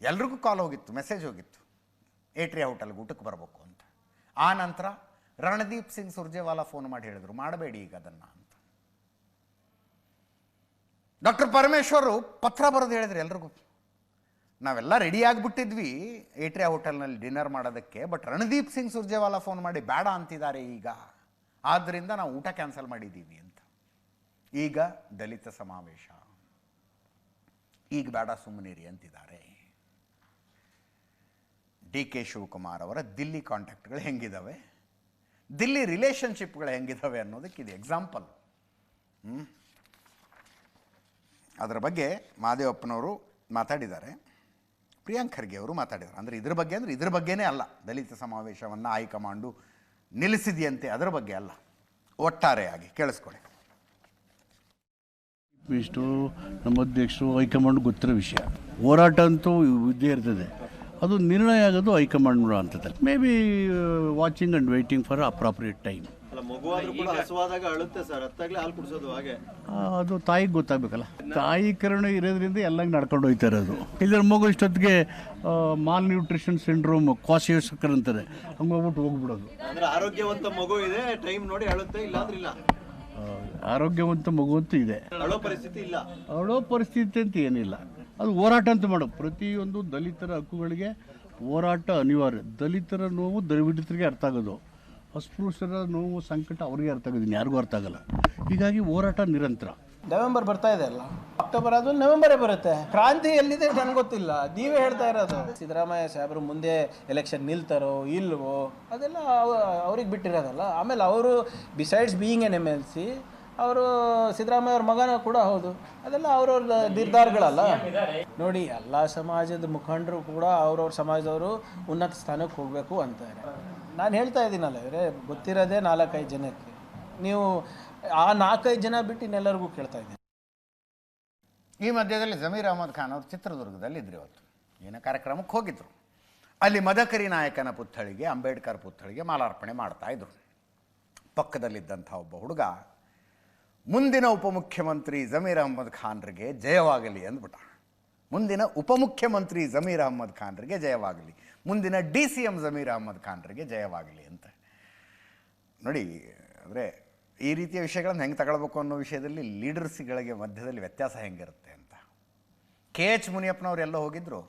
ಎಲ್ರಿಗೂ ಕಾಲ್ ಹೋಗಿತ್ತು, ಮೆಸೇಜ್ ಹೋಗಿತ್ತು, ಏಟ್ರಿಯಾ ಹೋಟೆಲ್ಗೆ ಊಟಕ್ಕೆ ಬರಬೇಕು ಅಂತ. ಆ ನಂತರ ರಣದೀಪ್ ಸಿಂಗ್ ಸುರ್ಜೇವಾಲಾ ಫೋನ್ ಮಾಡಿ ಹೇಳಿದರು, ಮಾಡಬೇಡಿ ಈಗ ಅದನ್ನು ಅಂತ. ಡಾಕ್ಟರ್ ಪರಮೇಶ್ವರು ಪತ್ರ ಬರೆದು ಹೇಳಿದ್ರು ಎಲ್ರಿಗೂ, ನಾವೆಲ್ಲ ರೆಡಿ ಆಗಿಬಿಟ್ಟಿದ್ವಿ ಏಟ್ರಿಯಾ ಹೋಟೆಲ್ನಲ್ಲಿ ಡಿನ್ನರ್ ಮಾಡೋದಕ್ಕೆ, ಬಟ್ ರಣದೀಪ್ ಸಿಂಗ್ ಸುರ್ಜೇವಾಲಾ ಫೋನ್ ಮಾಡಿ ಬೇಡ ಅಂತಿದ್ದಾರೆ ಈಗ, ಆದ್ದರಿಂದ ನಾವು ಊಟ ಕ್ಯಾನ್ಸಲ್ ಮಾಡಿದ್ದೀವಿ ಅಂತ. ಈಗ ದಲಿತ ಸಮಾವೇಶ, ಈಗ ಬೇಡ ಸುಮ್ಮನಿರಿ ಅಂತಿದ್ದಾರೆ. DK ಶಿವಕುಮಾರ್ ಅವರ ದಿಲ್ಲಿ ಕಾಂಟ್ಯಾಕ್ಟ್ಗಳು ಹೆಂಗಿದ್ದಾವೆ, ದಿಲ್ಲಿ ರಿಲೇಷನ್ಶಿಪ್ಗಳು ಹೆಂಗಿದ್ದಾವೆ ಅನ್ನೋದಕ್ಕೆ ಇದು ಎಕ್ಸಾಂಪಲ್. ಅದರ ಬಗ್ಗೆ ಮಹದೇವಪ್ಪನವರು ಮಾತಾಡಿದ್ದಾರೆ, ಪ್ರಿಯಾಂಕ್ ಖರ್ಗೆ ಅವರು ಮಾತಾಡಿದ್ದಾರೆ. ಅಂದರೆ ಇದ್ರ ಬಗ್ಗೆನೇ ಅಲ್ಲ, ದಲಿತ ಸಮಾವೇಶವನ್ನು ಹೈಕಮಾಂಡು ನಿಲ್ಲಿಸಿದೆಯಂತೆ ಅದರ ಬಗ್ಗೆ ಅಲ್ಲ, ಒಟ್ಟಾರೆಯಾಗಿ ಕೇಳಿಸ್ಕೊಳ್ಳಿ. ಇಷ್ಟು ನಮ್ಮ ಅಧ್ಯಕ್ಷರು ಹೈಕಮಾಂಡ್ ಗೊತ್ತಿರೋ ವಿಷಯ. ಹೋರಾಟ ಅಂತೂ ಇದ್ದೇ ಇರ್ತದೆ, ಅದು ನಿರ್ಣಯ ಆಗೋದು ಹೈಕಮಾಂಡ್ ಹಂತದಲ್ಲಿ. May be watching and waiting for appropriate time. ಅದು ತಾಯಿಗೆ ಗೊತ್ತಾಗಬೇಕಲ್ಲ, ತಾಯಿ ಕರುಣೆ ಇರೋದ್ರಿಂದ ಎಲ್ಲ ನಡ್ಕೊಂಡು ಹೋಗ್ತಾ ಇರೋದು. ಇದರ ಮಗು ಇಷ್ಟೊತ್ತಿಗೆ ಮಾಲ್ ನ್ಯೂಟ್ರಿಷನ್ ಸಿಂಡ್ರೋಮ್ ಕ್ವಾಸಿಯೋಸ್ಕರ್ ಅಂತಾರೆ, ಹಂಗೆ ಹೋಗ್ಬಿಡೋದು. ಆರೋಗ್ಯವಂತ ಮಗು ಇದೆ, ಟೈಮ್ ನೋಡಿ ಅಳುತ್ತೆ, ಇಲ್ಲಾಂದ್ರೆ ಇಲ್ಲ. ಆರೋಗ್ಯವಂತ ಮಗು ಅಂತೂ ಇದೆ, ಅಳೋ ಪರಿಸ್ಥಿತಿ ಇಲ್ಲ. ಅಳೋ ಪರಿಸ್ಥಿತಿ ಅಂತ ಏನಿಲ್ಲ, ಅದು ಹೋರಾಟ ಅಂತ ಮಾಡೋ ಪ್ರತಿಯೊಂದು ದಲಿತರ ಹಕ್ಕುಗಳಿಗೆ ಹೋರಾಟ ಅನಿವಾರ್ಯ. ದಲಿತರ ನೋವು ದಲಿತರಿಗೆ ಅರ್ಥ ಆಗೋದು, ಅಸ್ಪೃಶ್ಯರ ನೋವು ಸಂಕಟ ಅವ್ರಿಗೆ ಅರ್ಥ ಆಗೋದು, ಯಾರಿಗೂ ಅರ್ಥ ಆಗಲ್ಲ. ಹೀಗಾಗಿ ಹೋರಾಟ ನಿರಂತರ. ನವೆಂಬರ್ ಬರ್ತಾ ಇದೆ ಅಲ್ಲ, ಅಕ್ಟೋಬರ್ ಆದ್ಮೇಲೆ ನವೆಂಬರೇ ಬರುತ್ತೆ. ಕ್ರಾಂತಿ ಎಲ್ಲಿದೆ ನನಗೆ ಗೊತ್ತಿಲ್ಲ, ನೀವೇ ಹೇಳ್ತಾ ಇರೋದು. ಸಿದ್ದರಾಮಯ್ಯ ಸಾಹೇಬರು ಮುಂದೆ ಎಲೆಕ್ಷನ್ ನಿಲ್ತಾರೋ ಇಲ್ವೋ ಅದೆಲ್ಲ ಅವ್ರಿಗೆ ಬಿಟ್ಟಿರೋದಲ್ಲ. ಆಮೇಲೆ ಅವರು ಬಿಸೈಡ್ಸ್ ಬೀಯಿಂಗ್ ಎನ್ MLC, ಅವರು ಸಿದ್ದರಾಮಯ್ಯ ಅವ್ರ ಮಗನ ಕೂಡ ಹೌದು. ಅದೆಲ್ಲ ಅವ್ರವ್ರ ನಿರ್ಧಾರಗಳಲ್ಲ. ನೋಡಿ, ಎಲ್ಲ ಸಮಾಜದ ಮುಖಂಡರು ಕೂಡ ಅವ್ರವ್ರ ಸಮಾಜದವರು ಉನ್ನತ ಸ್ಥಾನಕ್ಕೆ ಹೋಗಬೇಕು ಅಂತಾರೆ. ನಾನು ಹೇಳ್ತಾ ಇದ್ದೀನಲ್ಲ, ಇವರೇ ಗೊತ್ತಿರೋದೇ 4-5 ಜನಕ್ಕೆ. ನೀವು ಆ 4-5 ಜನ ಬಿಟ್ಟು ಇನ್ನೆಲ್ಲರಿಗೂ ಕೇಳ್ತಾ ಇದ್ದೀನಿ. ಈ ಮಧ್ಯದಲ್ಲಿ ಜಮೀರ್ ಅಹಮದ್ ಖಾನ್ ಅವರು ಚಿತ್ರದುರ್ಗದಲ್ಲಿ ಇದ್ರು. ಇವತ್ತು ಏನೋ ಕಾರ್ಯಕ್ರಮಕ್ಕೆ ಹೋಗಿದ್ರು. ಅಲ್ಲಿ ಮದಕರಿ ನಾಯಕನ ಪುತ್ಥಳಿಗೆ, ಅಂಬೇಡ್ಕರ್ ಪುತ್ಥಳಿಗೆ ಮಾಲಾರ್ಪಣೆ ಮಾಡ್ತಾ ಇದ್ರು. ಪಕ್ಕದಲ್ಲಿದ್ದಂಥ ಒಬ್ಬ ಹುಡುಗ ಮುಂದಿನ ಉಪಮುಖ್ಯಮಂತ್ರಿ ಜಮೀರ್ ಅಹಮದ್ ಖಾನ್ರಿಗೆ ಜಯವಾಗಲಿ ಅಂದ್ಬಿಟ್ಟ. ಮುಂದಿನ ಉಪಮುಖ್ಯಮಂತ್ರಿ ಜಮೀರ್ ಅಹಮದ್ ಖಾನ್ರಿಗೆ ಜಯವಾಗಲಿ, ಮುಂದಿನ DCM ಜಮೀರ್ ಅಹಮದ್ ಖಾನ್ರಿಗೆ ಜಯವಾಗಲಿ ಅಂತ. ನೋಡಿ, ಅಂದರೆ ಈ ರೀತಿಯ ವಿಷಯಗಳನ್ನು ಹೆಂಗೆ ತಗೊಳ್ಬೇಕು ಅನ್ನೋ ವಿಷಯದಲ್ಲಿ ಲೀಡರ್ಸ್ಗಳಿಗೆ ಮಧ್ಯದಲ್ಲಿ ವ್ಯತ್ಯಾಸ ಹೆಂಗಿರುತ್ತೆ ಅಂತ. KH ಮುನಿಯಪ್ಪನವ್ರು ಎಲ್ಲ ಹೋಗಿದ್ರು.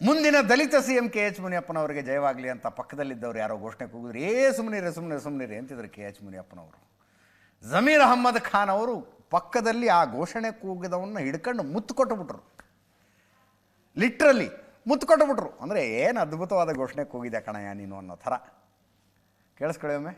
ಮುಂದಿನ ದಲಿತ CM KH ಮುನಿಯಪ್ಪನವ್ರಿಗೆ ಜಯವಾಗಲಿ ಅಂತ ಪಕ್ಕದಲ್ಲಿದ್ದವ್ರು ಯಾರೋ ಘೋಷಣೆ ಕೂಗಿದ್ರು. ಸುಮ್ಮನಿರಿ ಅಂತಿದ್ರು KH ಮುನಿಯಪ್ಪನವರು. ಜಮೀರ್ ಅಹಮದ್ ಖಾನ್ ಅವರು ಪಕ್ಕದಲ್ಲಿ ಆ ಘೋಷಣೆ ಕೂಗಿದವನ್ನ ಹಿಡ್ಕೊಂಡು ಮುತ್ತು ಕೊಟ್ಟುಬಿಟ್ರು. ಲಿಟ್ರಲಿ ಮುತ್ತು ಕೊಟ್ಟುಬಿಟ್ರು. ಅಂದರೆ ಏನು ಅದ್ಭುತವಾದ ಘೋಷಣೆ ಕೂಗಿದೆ ಕಣಯ್ಯ ನೀನು ಅನ್ನೋ ಥರ. ಕೇಳಿಸ್ಕೊಳ್ಳಿ ಒಮ್ಮೆ.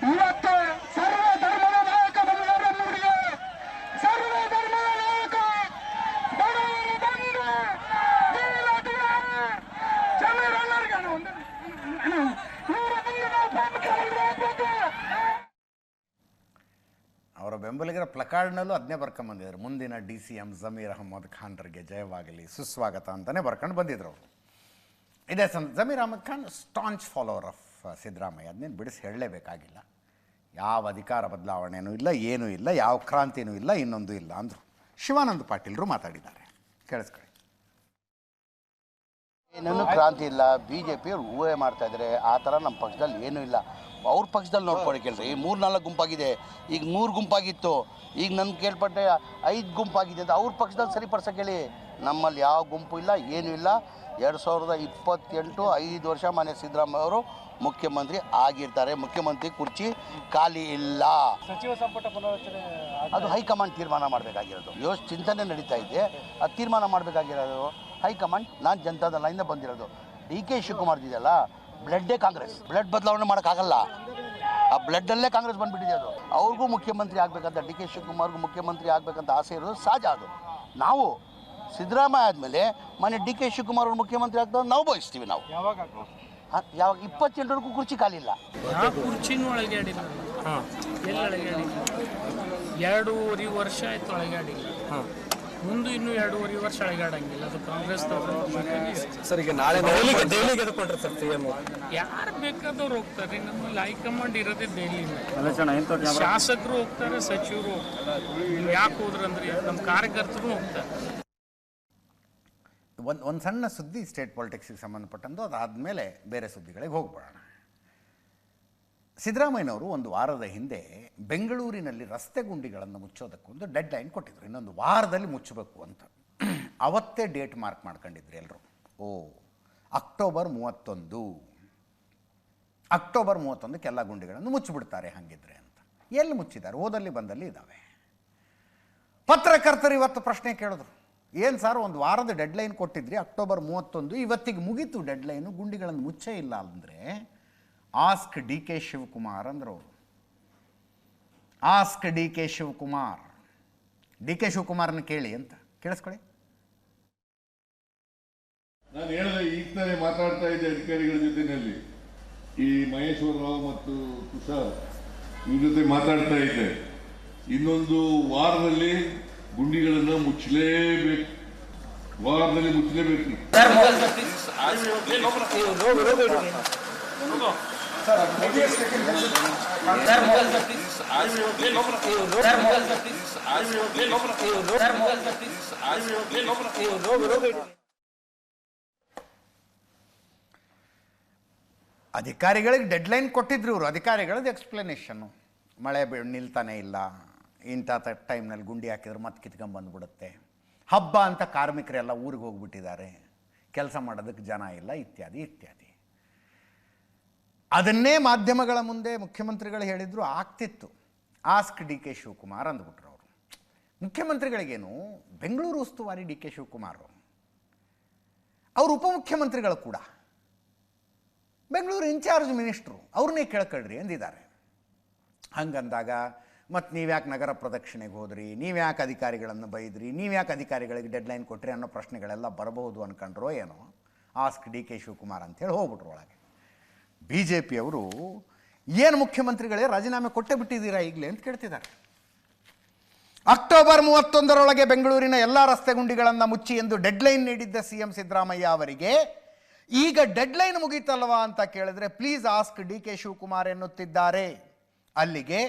ಇವತ್ತು ಸರ್ವ ಧರ್ಮದ ನಾಯಕ ಬದಲಾವಣೆಗೆ ಸರ್ವ ಧರ್ಮದ ನಾಯಕ ಬಡವರು ಬಂದು ಜಮೀರ್ ಎಲ್ಲರಿಗೆ ಅವರ ಬೆಂಬಲಿಗರ ಪ್ಲಕಾರ್ಡ್ನಲ್ಲೂ ಅದನ್ನೇ ಬರ್ಕೊಂಬಂದಿದ್ರು. ಮುಂದಿನ DCM ಜಮೀರ್ ಅಹಮದ್ ಖಾನ್ರಿಗೆ ಜಯವಾಗಲಿ, ಸುಸ್ವಾಗತ ಅಂತಲೇ ಬರ್ಕೊಂಡು ಬಂದಿದ್ರು ಅವರು. ಇದೇ Zameer Ahmed Khan staunch follower of Siddaramaiah. ಅದನ್ನೇನು ಬಿಡಿಸಿ ಹೇಳಲೇಬೇಕಾಗಿಲ್ಲ. ಯಾವ ಅಧಿಕಾರ ಬದಲಾವಣೆಯೂ ಇಲ್ಲ, ಏನೂ ಇಲ್ಲ, ಯಾವ ಕ್ರಾಂತಿನೂ ಇಲ್ಲ, ಇನ್ನೊಂದು ಇಲ್ಲ ಅಂದರು. ಶಿವಾನಂದ ಪಾಟೀಲ್ರು ಮಾತಾಡಿದ್ದಾರೆ, ಕೇಳಿಸ್ಕೊಳ್ಳಿ. ಏನೇನು ಕ್ರಾಂತಿ ಇಲ್ಲ, BJP ಅವ್ರು ಊಹೆ ಮಾಡ್ತಾ ಇದ್ದಾರೆ. ಆ ಥರ ನಮ್ಮ ಪಕ್ಷದಲ್ಲಿ ಏನೂ ಇಲ್ಲ. ಅವ್ರ ಪಕ್ಷದಲ್ಲಿ ನೋಡ್ಕೊಳ್ಳಿ ಕೇಳ್ರಿ, 3-4 ಗುಂಪಾಗಿದೆ. ಈಗ 3 ಗುಂಪಾಗಿತ್ತು, ಈಗ ನನ್ನ ಕೇಳ್ಪಟ್ಟೆ 5 ಗುಂಪಾಗಿದೆ ಅಂತ ಅವ್ರ ಪಕ್ಷದಲ್ಲಿ ಸರಿಪಡಿಸೋಕೆ ಹೇಳಿ. ನಮ್ಮಲ್ಲಿ ಯಾವ ಗುಂಪು ಇಲ್ಲ, ಏನೂ ಇಲ್ಲ. 2028 5 ವರ್ಷ ಮಾನ್ಯ ಸಿದ್ದರಾಮಯ್ಯ ಅವರು ಮುಖ್ಯಮಂತ್ರಿ ಆಗಿರ್ತಾರೆ. ಮುಖ್ಯಮಂತ್ರಿ ಕುರ್ಚಿ ಖಾಲಿ ಇಲ್ಲ. ಸಚಿವ ಸಂಪುಟ ಪುನರಚನೆ ಅದು ಹೈಕಮಾಂಡ್ ತೀರ್ಮಾನ ಮಾಡಬೇಕಾಗಿರೋದು. ಚಿಂತನೆ ನಡೀತಾ ಇದೆ, ಅದು ತೀರ್ಮಾನ ಮಾಡಬೇಕಾಗಿರೋದು ಹೈಕಮಾಂಡ್. ನಾನು ಜನತಾದಳದಿಂದ ಬಂದಿರೋದು. DK ಶಿವಕುಮಾರ್ ಇದೆಯಲ್ಲ, ಬ್ಲಡ್ಡೇ ಕಾಂಗ್ರೆಸ್. ಬ್ಲಡ್ ಬದಲಾವಣೆ ಮಾಡೋಕ್ಕಾಗಲ್ಲ, ಆ ಬ್ಲಡ್ಡಲ್ಲೇ ಕಾಂಗ್ರೆಸ್ ಬಂದುಬಿಟ್ಟಿದೆ. ಅದು ಅವ್ರಿಗೂ ಮುಖ್ಯಮಂತ್ರಿ ಆಗಬೇಕಂತ, DK ಶಿವಕುಮಾರ್ಗೂ ಮುಖ್ಯಮಂತ್ರಿ ಆಗಬೇಕಂತ ಆಸೆ ಇರೋದು ಸಹಜ. ಅದು ನಾವು ಸಿದ್ದರಾಮಯ್ಯ ಆದಮೇಲೆ ಮನೆ DK ಶಿವಕುಮಾರ್ ಅವರು ಮುಖ್ಯಮಂತ್ರಿ ಆಗ್ತಾರೆ ನಾವು ಬಯಸ್ತೀವಿ. ನಾವು ಯಾವಾಗ 28ವರೆಗೂ ಕುರ್ಚಿ ಖಾಲಿ ಇಲ್ಲ. ಕುರ್ಚಿನೂ ಒಳಗಾಡಿಲ್ಲ, ಎಲ್ಲಿ ಒಳಗಾಡಿಲ್ಲ. 2.5 ವರ್ಷ ಆಯ್ತು ಒಳಗಾಡಿಲ್ಲ. ಮುಂದೆ ಇನ್ನೂ 2.5 ವರ್ಷ ಒಳಗಾಡಂಗಿಲ್ಲ. ಅದು ಕಾಂಗ್ರೆಸ್ ಸರ್. ಈಗ ನಾಳೆ ದೆಹಲಿಗೆ ಎದ್ಕೊಂಡ್ರೆ ಸರ್ CM ಯಾರು ಬೇಕಾದವ್ರು ಹೋಗ್ತಾರೆ. ನಮ್ಮಲ್ಲಿ ಹೈಕಮಾಂಡ್ ಇರೋದೇ ದೆಹಲಿಯಿಂದ. ಶಾಸಕರು ಹೋಗ್ತಾರೆ, ಸಚಿವರು ಹೋಗ್ತಾರೆ. ಯಾಕೆ ಹೋದ್ರಂದ್ರೆ ನಮ್ಮ ಕಾರ್ಯಕರ್ತರು ಹೋಗ್ತಾರೆ. ಒಂದು ಸಣ್ಣ ಸುದ್ದಿ ಸ್ಟೇಟ್ ಪಾಲಿಟಿಕ್ಸಿಗೆ ಸಂಬಂಧಪಟ್ಟಂದು, ಅದಾದಮೇಲೆ ಬೇರೆ ಸುದ್ದಿಗಳಿಗೆ ಹೋಗ್ಬಿಡೋಣ. ಸಿದ್ದರಾಮಯ್ಯನವರು ಒಂದು ವಾರದ ಹಿಂದೆ ಬೆಂಗಳೂರಿನಲ್ಲಿ ರಸ್ತೆ ಗುಂಡಿಗಳನ್ನು ಮುಚ್ಚೋದಕ್ಕೊಂದು ಡೆಡ್ ಲೈನ್ ಕೊಟ್ಟಿದ್ರು. ಇನ್ನೊಂದು ವಾರದಲ್ಲಿ ಮುಚ್ಚಬೇಕು ಅಂತ. ಅವತ್ತೇ ಡೇಟ್ ಮಾರ್ಕ್ ಮಾಡ್ಕೊಂಡಿದ್ರು ಎಲ್ಲರೂ. ಅಕ್ಟೋಬರ್ 31ಕ್ಕೆ ಎಲ್ಲ ಗುಂಡಿಗಳನ್ನು ಮುಚ್ಚಿಬಿಡ್ತಾರೆ ಹಾಗಿದ್ರೆ ಅಂತ. ಎಲ್ಲಿ ಮುಚ್ಚಿದ್ದಾರೆ? ಓದಲ್ಲಿ ಬಂದಲ್ಲಿ ಇದ್ದಾವೆ. ಪತ್ರಕರ್ತರು ಇವತ್ತು ಪ್ರಶ್ನೆ ಕೇಳಿದ್ರು, ಏನು ಸರ್, ಒಂದು ವಾರದ ಡೆಡ್ಲೈನ್ ಕೊಟ್ಟಿದ್ರಿ, ಅಕ್ಟೋಬರ್ 31, ಇವತ್ತಿಗೆ ಮುಗೀತು ಡೆಡ್ಲೈನು, ಗುಂಡಿಗಳನ್ನು ಮುಚ್ಚೇ ಇಲ್ಲ ಅಂದರೆ ಆಸ್ಕ್ DK ಶಿವಕುಮಾರ್ ಅಂದರು. ಆಸ್ಕ್ DK ಶಿವಕುಮಾರ್, DK ಶಿವಕುಮಾರ್ನ ಕೇಳಿ ಅಂತ. ಕೇಳಿಸ್ಕೊಳ್ಳಿ. ನಾನು ಹೇಳಿದೆ, ಈಗ ತಾನೇ ಮಾತಾಡ್ತಾ ಇದ್ದೆ ಅಧಿಕಾರಿಗಳ ಜೊತೆಯಲ್ಲಿ, ಈ ಮಹೇಶ್ವರ ರಾವ್ ಮತ್ತು ತುಷಾರ್ ಇವ್ರ ಜೊತೆ ಮಾತಾಡ್ತಾ ಇದ್ದೆ. ಇನ್ನೊಂದು ವಾರದಲ್ಲಿ ಗುಂಡಿಗಳನ್ನು ಮುಚ್ಚಲೇಬೇಕು, ವಾರದಲ್ಲಿ ಮುಚ್ಚಲೇಬೇಕು. ಅಧಿಕಾರಿಗಳಿಗೆ ಡೆಡ್ಲೈನ್ ಕೊಟ್ಟಿದ್ರು ಇವರು. ಅಧಿಕಾರಿಗಳದ್ದು ಎಕ್ಸ್ಪ್ಲನೇಷನ್ನು, ಮಳೆ ನಿಲ್ತಾನೆ ಇಲ್ಲ, ಇಂಥ ಟೈಮ್ನಲ್ಲಿ ಗುಂಡಿ ಹಾಕಿದ್ರೆ ಮತ್ತೆ ಕಿತ್ಕೊಂಡ್ಬಂದ್ಬಿಡುತ್ತೆ, ಹಬ್ಬ ಅಂತ ಕಾರ್ಮಿಕರೆಲ್ಲ ಊರಿಗೆ ಹೋಗ್ಬಿಟ್ಟಿದ್ದಾರೆ, ಕೆಲಸ ಮಾಡೋದಕ್ಕೆ ಜನ ಇಲ್ಲ, ಇತ್ಯಾದಿ ಇತ್ಯಾದಿ. ಅದನ್ನೇ ಮಾಧ್ಯಮಗಳ ಮುಂದೆ ಮುಖ್ಯಮಂತ್ರಿಗಳು ಹೇಳಿದ್ರು ಆಗ್ತಿತ್ತು. ಆಸ್ಕ್ ಡಿ ಕೆ ಶಿವಕುಮಾರ್ ಅಂದ್ಬಿಟ್ರು ಅವರು. ಮುಖ್ಯಮಂತ್ರಿಗಳಿಗೇನು, ಬೆಂಗಳೂರು ಉಸ್ತುವಾರಿ ಡಿ ಕೆ ಶಿವಕುಮಾರ್ ಅವರು ಉಪಮುಖ್ಯಮಂತ್ರಿಗಳು ಕೂಡ, ಬೆಂಗಳೂರು ಇನ್ಚಾರ್ಜ್ ಮಿನಿಸ್ಟ್ರು, ಅವ್ರನ್ನೇ ಕೇಳ್ಕೊಳ್ರಿ ಅಂದಿದ್ದಾರೆ. ಹಂಗಂದಾಗ ಮತ್ತು ನೀವ್ಯಾಕೆ ನಗರ ಪ್ರದಕ್ಷಿಣೆಗೆ ಹೋದ್ರಿ, ನೀವ್ಯಾಕೆ ಅಧಿಕಾರಿಗಳನ್ನು ಬೈದ್ರಿ, ನೀವ್ಯಾಕೆ ಅಧಿಕಾರಿಗಳಿಗೆ ಡೆಡ್ಲೈನ್ ಕೊಟ್ರಿ ಅನ್ನೋ ಪ್ರಶ್ನೆಗಳೆಲ್ಲ ಬರಬಹುದು ಅಂದ್ಕೊಂಡ್ರೋ ಏನೋ. ಆಸ್ಕ್ ಡಿ ಕೆ ಶಿವಕುಮಾರ್ ಅಂತೇಳಿ ಹೋಗ್ಬಿಟ್ರು ಒಳಗೆ. ಬಿ ಜೆ ಪಿಯವರು ಏನು ಮುಖ್ಯಮಂತ್ರಿಗಳೇ ರಾಜೀನಾಮೆ ಕೊಟ್ಟೇ ಬಿಟ್ಟಿದ್ದೀರಾ ಈಗಲೇ ಅಂತ ಕೇಳ್ತಿದ್ದಾರೆ. ಅಕ್ಟೋಬರ್ 31 ಬೆಂಗಳೂರಿನ ಎಲ್ಲ ರಸ್ತೆ ಗುಂಡಿಗಳನ್ನು ಮುಚ್ಚಿ ಎಂದು ಡೆಡ್ಲೈನ್ ನೀಡಿದ್ದ ಸಿಎಂ ಸಿದ್ದರಾಮಯ್ಯ ಅವರಿಗೆ ಈಗ ಡೆಡ್ಲೈನ್ ಮುಗೀತಲ್ವಾ ಅಂತ ಕೇಳಿದ್ರೆ please ask D K Shivakumar ಎನ್ನುತ್ತಿದ್ದಾರೆ. ಅಲ್ಲಿಗೆ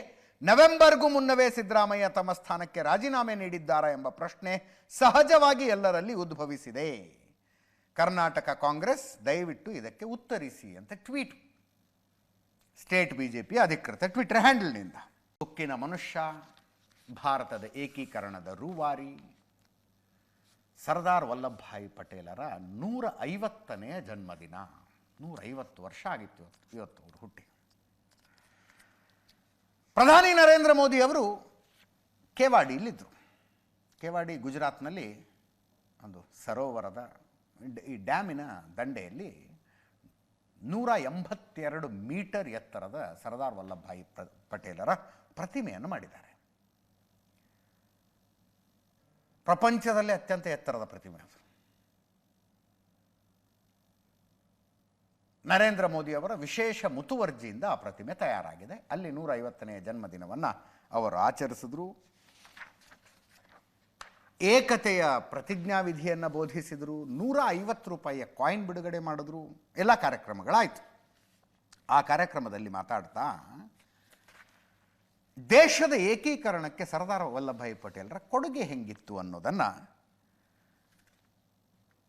ನವೆಂಬರ್ಗೂ ಮುನ್ನವೇ ಸಿದ್ದರಾಮಯ್ಯ ತಮ್ಮ ಸ್ಥಾನಕ್ಕೆ ರಾಜೀನಾಮೆ ನೀಡಿದ್ದಾರಾ ಎಂಬ ಪ್ರಶ್ನೆ ಸಹಜವಾಗಿ ಎಲ್ಲರಲ್ಲಿ ಉದ್ಭವಿಸಿದೆ. ಕರ್ನಾಟಕ ಕಾಂಗ್ರೆಸ್ ದಯವಿಟ್ಟು ಇದಕ್ಕೆ ಉತ್ತರಿಸಿ ಅಂತ ಟ್ವೀಟ್, ಸ್ಟೇಟ್ ಬಿಜೆಪಿ ಅಧಿಕೃತ ಟ್ವಿಟರ್ ಹ್ಯಾಂಡಲ್ನಿಂದ. ಉಕ್ಕಿನ ಮನುಷ್ಯ, ಭಾರತದ ಏಕೀಕರಣದ ರೂವಾರಿ, ಸರ್ದಾರ್ ವಲ್ಲಭಭಾಯಿ ಪಟೇಲರ 150ನೇ ಜನ್ಮದಿನ. 150 ವರ್ಷ ಆಗಿತ್ತು ಇವತ್ತು ಅವರು ಹುಟ್ಟಿ. ಪ್ರಧಾನಿ ನರೇಂದ್ರ ಮೋದಿ ಅವರು ಕೇವಾಡಿಯಲ್ಲಿದ್ದರು. ಕೇವಾಡಿ ಗುಜರಾತ್ನಲ್ಲಿ ಒಂದು ಸರೋವರದ ಈ ಡ್ಯಾಮಿನ ದಂಡೆಯಲ್ಲಿ 182 ಮೀಟರ್ ಎತ್ತರದ ಸರ್ದಾರ್ ವಲ್ಲಭಭಾಯಿ ಪಟೇಲರ ಪ್ರತಿಮೆಯನ್ನು ಮಾಡಿದ್ದಾರೆ. ಪ್ರಪಂಚದಲ್ಲೇ ಅತ್ಯಂತ ಎತ್ತರದ ಪ್ರತಿಮೆ ಅದು. ನರೇಂದ್ರ ಮೋದಿ ಅವರ ವಿಶೇಷ ಮುತುವರ್ಜಿಯಿಂದ ಆ ಪ್ರತಿಮೆ ತಯಾರಾಗಿದೆ. ಅಲ್ಲಿ 150ನೇ ಜನ್ಮದಿನವನ್ನು ಅವರು ಆಚರಿಸಿದ್ರು. ಏಕತೆಯ ಪ್ರತಿಜ್ಞಾವಿಧಿಯನ್ನು ಬೋಧಿಸಿದರು. 150 ರೂಪಾಯಿಯ ಕಾಯಿನ್ ಬಿಡುಗಡೆ ಮಾಡಿದ್ರು. ಎಲ್ಲ ಕಾರ್ಯಕ್ರಮಗಳಾಯಿತು. ಆ ಕಾರ್ಯಕ್ರಮದಲ್ಲಿ ಮಾತಾಡ್ತಾ ದೇಶದ ಏಕೀಕರಣಕ್ಕೆ ಸರ್ದಾರ್ ವಲ್ಲಭಭಾಯಿ ಪಟೇಲರ ಕೊಡುಗೆ ಹೆಂಗಿತ್ತು ಅನ್ನೋದನ್ನು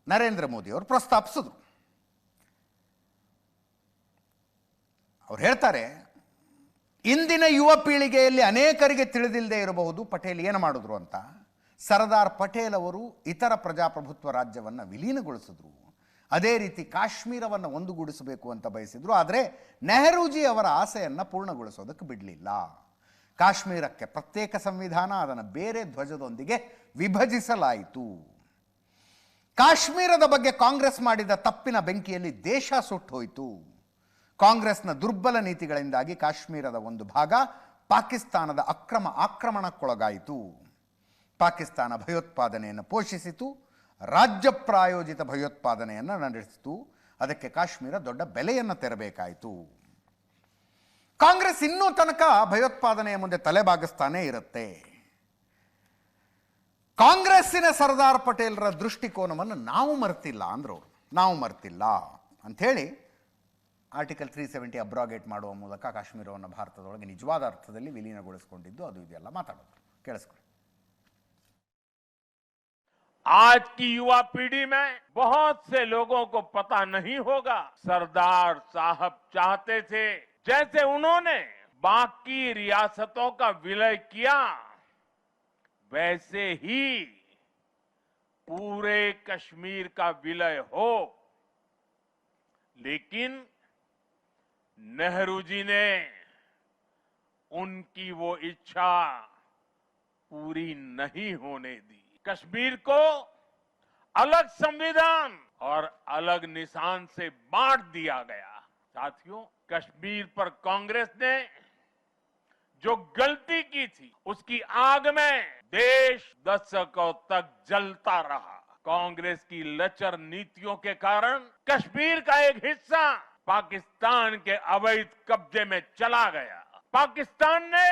ನರೇಂದ್ರ ಮೋದಿ ಅವರು ಪ್ರಸ್ತಾಪಿಸಿದ್ರು. ಅವ್ರು ಹೇಳ್ತಾರೆ, ಇಂದಿನ ಯುವ ಪೀಳಿಗೆಯಲ್ಲಿ ಅನೇಕರಿಗೆ ತಿಳಿದಿಲ್ಲದೆ ಇರಬಹುದು ಪಟೇಲ್ ಏನು ಮಾಡಿದ್ರು ಅಂತ. ಸರ್ದಾರ್ ಪಟೇಲ್ ಅವರು ಇತರ ಪ್ರಜಾಪ್ರಭುತ್ವ ರಾಜ್ಯವನ್ನು ವಿಲೀನಗೊಳಿಸಿದ್ರು. ಅದೇ ರೀತಿ ಕಾಶ್ಮೀರವನ್ನು ಒಂದುಗೂಡಿಸಬೇಕು ಅಂತ ಬಯಸಿದ್ರು. ಆದರೆ ನೆಹರೂಜಿ ಅವರ ಆಸೆಯನ್ನು ಪೂರ್ಣಗೊಳಿಸೋದಕ್ಕೆ ಬಿಡಲಿಲ್ಲ. ಕಾಶ್ಮೀರಕ್ಕೆ ಪ್ರತ್ಯೇಕ ಸಂವಿಧಾನ, ಅದನ್ನು ಬೇರೆ ಧ್ವಜದೊಂದಿಗೆ ವಿಭಜಿಸಲಾಯಿತು. ಕಾಶ್ಮೀರದ ಬಗ್ಗೆ ಕಾಂಗ್ರೆಸ್ ಮಾಡಿದ ತಪ್ಪಿನ ಬೆಂಕಿಯಲ್ಲಿ ದೇಶ ಸುಟ್ಟೋಯಿತು. ಕಾಂಗ್ರೆಸ್ನ ದುರ್ಬಲ ನೀತಿಗಳಿಂದಾಗಿ ಕಾಶ್ಮೀರದ ಒಂದು ಭಾಗ ಪಾಕಿಸ್ತಾನದ ಆಕ್ರಮಣಕ್ಕೊಳಗಾಯಿತು. ಪಾಕಿಸ್ತಾನ ಭಯೋತ್ಪಾದನೆಯನ್ನು ಪೋಷಿಸಿತು, ರಾಜ್ಯ ಪ್ರಾಯೋಜಿತ ಭಯೋತ್ಪಾದನೆಯನ್ನು ನಡೆಸಿತು. ಅದಕ್ಕೆ ಕಾಶ್ಮೀರ ದೊಡ್ಡ ಬೆಲೆಯನ್ನು ತೆರಬೇಕಾಯಿತು. ಕಾಂಗ್ರೆಸ್ ಇನ್ನೂ ತನಕ ಭಯೋತ್ಪಾದನೆಯ ಮುಂದೆ ತಲೆಬಾಗಿಸ್ತಾನೇ ಇರುತ್ತೆ. ಕಾಂಗ್ರೆಸ್ಸಿನ ಸರ್ದಾರ್ ಪಟೇಲರ ದೃಷ್ಟಿಕೋನವನ್ನು ನಾವು ಮರೆತಿಲ್ಲ ಅಂದರು. ನಾವು ಮರೆತಿಲ್ಲ ಅಂಥೇಳಿ ಆರ್ಟಿಕಲ್ 370 ಅಬ್ರಾಗೇಟ್ ಮಾಡುವ ಮೂಲಕ ಕಾಶ್ಮೀರವನ್ನು ಭಾರತದೊಳಗೆ ನಿಜವಾದ ಅರ್ಥದಲ್ಲಿ ವಿಲೀನಗೊಳಿಸಿಕೊಂಡಿದ್ದು ಅದು ಇದೆಲ್ಲ ಮಾತಾಡೋದು. ಕೇಳಿಸ್ಕೊಳ್ಳಿ. आज की युवा पीढ़ी में बहुत से लोगों को पता नहीं होगा, सरदार साहब चाहते थे जैसे उन्होंने बाकी रियासतों का विलय किया, वैसे ही पूरे कश्मीर का विलय हो. लेकिन नेहरू जी ने उनकी वो इच्छा पूरी नहीं होने दी. कश्मीर को अलग संविधान और अलग निशान से बांट दिया गया. साथियों, कश्मीर पर कांग्रेस ने जो गलती की थी उसकी आग में देश दशकों तक जलता रहा. कांग्रेस की लचर नीतियों के कारण कश्मीर का एक हिस्सा पाकिस्तान के अवैध कब्जे में चला गया. पाकिस्तान ने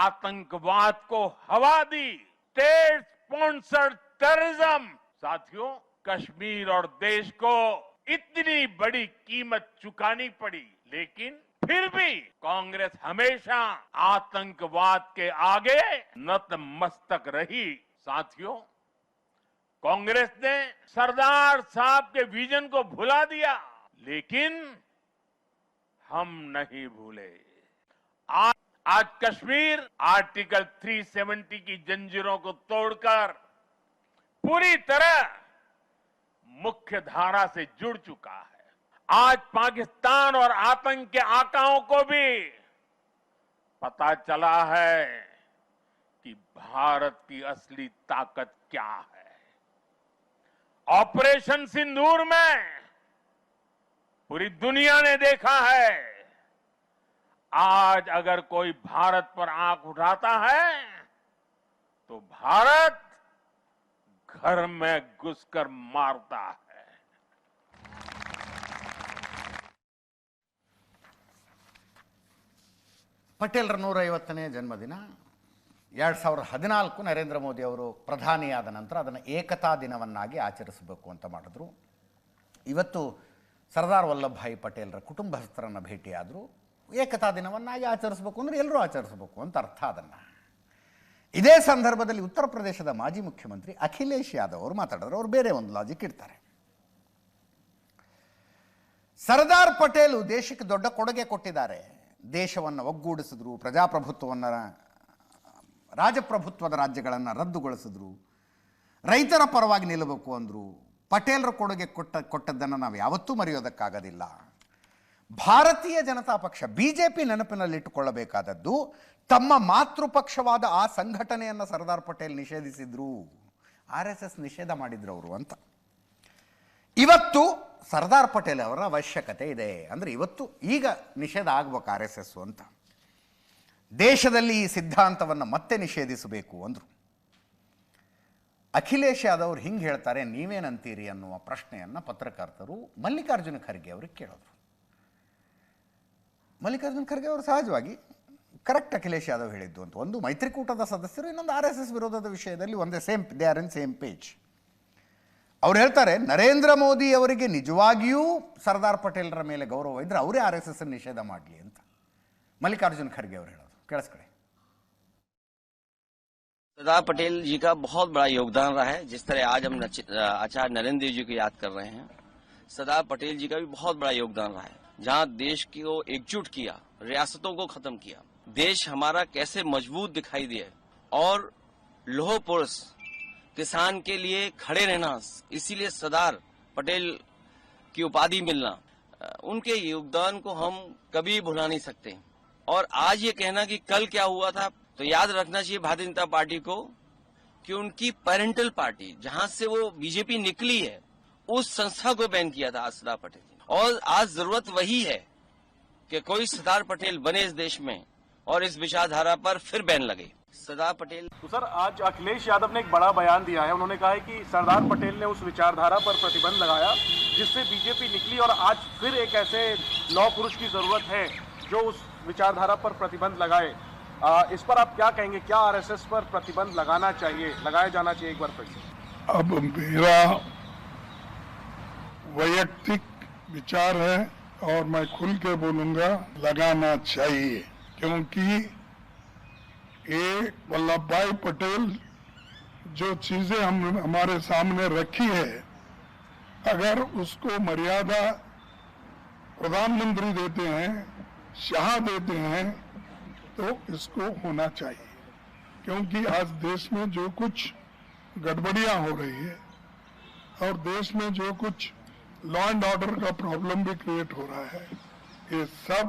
आतंकवाद को हवा दी. State sponsored terrorism. साथियों, कश्मीर और देश को इतनी बड़ी कीमत चुकानी पड़ी, लेकिन फिर भी कांग्रेस हमेशा आतंकवाद के आगे नतमस्तक रही। साथियों, कांग्रेस ने सरदार साहब के विजन को भुला दिया, लेकिन हम नहीं भूले। आज कश्मीर आर्टिकल 370 की जंजीरों को तोड़कर पूरी तरह मुख्य धारा से जुड़ चुका है। आज पाकिस्तान और आतंक के आकाओं को भी पता चला है कि भारत की असली ताकत क्या है। ऑपरेशन सिंदूर में पूरी दुनिया ने देखा है, आज अगर कोई भारत पर आंख उठाता है तो भारत घर में घुसकर मारता है। ಪಟೇಲ್ರ 150ನೇ ಜನ್ಮದಿನ 2014 ನರೇಂದ್ರ ಮೋದಿ ಅವರು ಪ್ರಧಾನಿಯಾದ ನಂತರ ಅದನ್ನು ಏಕತಾ ದಿನವನ್ನಾಗಿ ಆಚರಿಸಬೇಕು ಅಂತ ಮಾಡಿದ್ರು. ಇವತ್ತು ಸರ್ದಾರ್ ವಲ್ಲಭಭಾಯಿ ಪಟೇಲ್ರ ಕುಟುಂಬಸ್ಥರನ್ನು ಭೇಟಿಯಾದರು. ಏಕತಾ ದಿನವನ್ನಾಗಿ ಆಚರಿಸಬೇಕು ಅಂದರೆ ಎಲ್ಲರೂ ಆಚರಿಸಬೇಕು ಅಂತ ಅರ್ಥ ಅದನ್ನು. ಇದೇ ಸಂದರ್ಭದಲ್ಲಿ ಉತ್ತರ ಪ್ರದೇಶದ ಮಾಜಿ ಮುಖ್ಯಮಂತ್ರಿ ಅಖಿಲೇಶ್ ಯಾದವ್ ಅವರು ಮಾತಾಡಿದ್ರು. ಅವರು ಬೇರೆ ಒಂದು ಲಾಜಿಕ್ ಇಡ್ತಾರೆ. ಸರ್ದಾರ್ ಪಟೇಲ್ ದೇಶಕ್ಕೆ ದೊಡ್ಡ ಕೊಡುಗೆ ಕೊಟ್ಟಿದ್ದಾರೆ. ದೇಶವನ್ನು ಒಗ್ಗೂಡಿಸಿದ್ರು, ಪ್ರಜಾಪ್ರಭುತ್ವವನ್ನು ರಾಜಪ್ರಭುತ್ವದ ರಾಜ್ಯಗಳನ್ನು ರದ್ದುಗೊಳಿಸಿದ್ರು, ರೈತರ ಪರವಾಗಿ ನಿಲ್ಲಬೇಕು ಅಂದರು. ಪಟೇಲರ ಕೊಡುಗೆ ಕೊಟ್ಟದ್ದನ್ನು ನಾವು ಯಾವತ್ತೂ ಮರೆಯೋದಕ್ಕಾಗೋದಿಲ್ಲ. ಭಾರತೀಯ ಜನತಾ ಪಕ್ಷ BJP ನೆನಪಿನಲ್ಲಿಟ್ಟುಕೊಳ್ಳಬೇಕಾದದ್ದು ತಮ್ಮ ಮಾತೃಪಕ್ಷವಾದ ಆ ಸಂಘಟನೆಯನ್ನು ಸರ್ದಾರ್ ಪಟೇಲ್ ನಿಷೇಧಿಸಿದ್ರು, RSS ನಿಷೇಧ ಮಾಡಿದ್ರು ಅವರು ಅಂತ. ಇವತ್ತು ಸರ್ದಾರ್ ಪಟೇಲ್ ಅವರ ಅವಶ್ಯಕತೆ ಇದೆ. ಅಂದರೆ ಇವತ್ತು ಈಗ ನಿಷೇಧ ಆಗ್ಬೇಕು RSS ಅಂತ. ದೇಶದಲ್ಲಿ ಈ ಸಿದ್ಧಾಂತವನ್ನು ಮತ್ತೆ ನಿಷೇಧಿಸಬೇಕು ಅಂದರು. ಅಖಿಲೇಶ್ ಯಾದವ್ ಅವರು ಹಿಂಗೆ ಹೇಳ್ತಾರೆ, ನೀವೇನಂತೀರಿ ಅನ್ನುವ ಪ್ರಶ್ನೆಯನ್ನು ಪತ್ರಕರ್ತರು ಮಲ್ಲಿಕಾರ್ಜುನ ಖರ್ಗೆ ಅವ್ರಿಗೆ ಕೇಳಿದ್ರು. ಮಲ್ಲಿಕಾರ್ಜುನ ಖರ್ಗೆ ಅವರು ಸಹಜವಾಗಿ ಕರೆಕ್ಟ್ ಅಖಿಲೇಶ್ ಯಾದವ್ ಹೇಳಿದ್ದು ಅಂತ. ಒಂದು ಮೈತ್ರಿಕೂಟದ ಸದಸ್ಯರು, ಇನ್ನೊಂದು RSS ವಿರೋಧದ ವಿಷಯದಲ್ಲಿ ಒಂದೇ they are in same page. ಅವ್ರು ಹೇಳ್ತಾರೆ, ನರೇಂದ್ರ ಮೋದಿ ಅವರಿಗೆ ನಿಜವಾಗಿಯೂ ಸರ್ದಾರ್ ಪಟೇಲರ ಮೇಲೆ ಗೌರವ ಇದ್ದರೆ ಅವರೇ RSS ನಿಷೇಧ ಮಾಡಲಿ ಅಂತ ಮಲ್ಲಿಕಾರ್ಜುನ ಖರ್ಗೆ ಅವರು ಹೇಳೋದು. ಕೇಳಿಸ್ಕೊಳ್ಳಿ. सरदार पटेल जी का बहुत बड़ा योगदान रहा है. जिस तरह आज हम आचार्य नरेंद्र देव जी को याद कर रहे हैं, सरदार पटेल जी का भी बहुत बड़ा योगदान रहा है. जहां देश को एकजुट किया, रियासतों को खत्म किया, देश हमारा कैसे मजबूत दिखाई दिया और लोह पुरुष किसान के लिए खड़े रहना, इसीलिए सरदार पटेल की उपाधि मिलना, उनके योगदान को हम कभी भुला नहीं सकते. और आज ये कहना कि कल क्या हुआ था, तो याद रखना चाहिए भारतीय जनता पार्टी को कि उनकी पेरेंटल पार्टी जहां से वो BJP निकली है, उस संस्था को बैन किया था सरदार पटेल. और आज जरूरत वही है कि कोई सरदार पटेल बने इस देश में और इस विचारधारा पर फिर बैन लगे. सरदार पटेल. तो सर, आज अखिलेश यादव ने एक बड़ा बयान दिया है. उन्होंने कहा है कि सरदार पटेल ने उस विचारधारा पर प्रतिबंध लगाया जिससे BJP निकली, और आज फिर एक ऐसे लौह पुरुष की जरूरत है जो उस विचारधारा पर प्रतिबंध लगाए. इस पर आप क्या कहेंगे? क्या RSS पर प्रतिबंध लगाना चाहिए, लगाया जाना चाहिए एक बार फिर से? अब मेरा वैयक्तिक विचार है और मैं खुल के बोलूंगा, लगाना चाहिए. क्योंकि ये वल्लभ भाई पटेल जो चीजें हमारे सामने रखी है, अगर उसको मर्यादा प्रधानमंत्री देते हैं, शाह देते हैं, तो इसको होना चाहिए. क्योंकि आज देश में जो कुछ गड़बड़ियां हो रही है और देश में जो कुछ लॉ एंड ऑर्डर का प्रॉब्लम भी क्रिएट हो रहा है, ये सब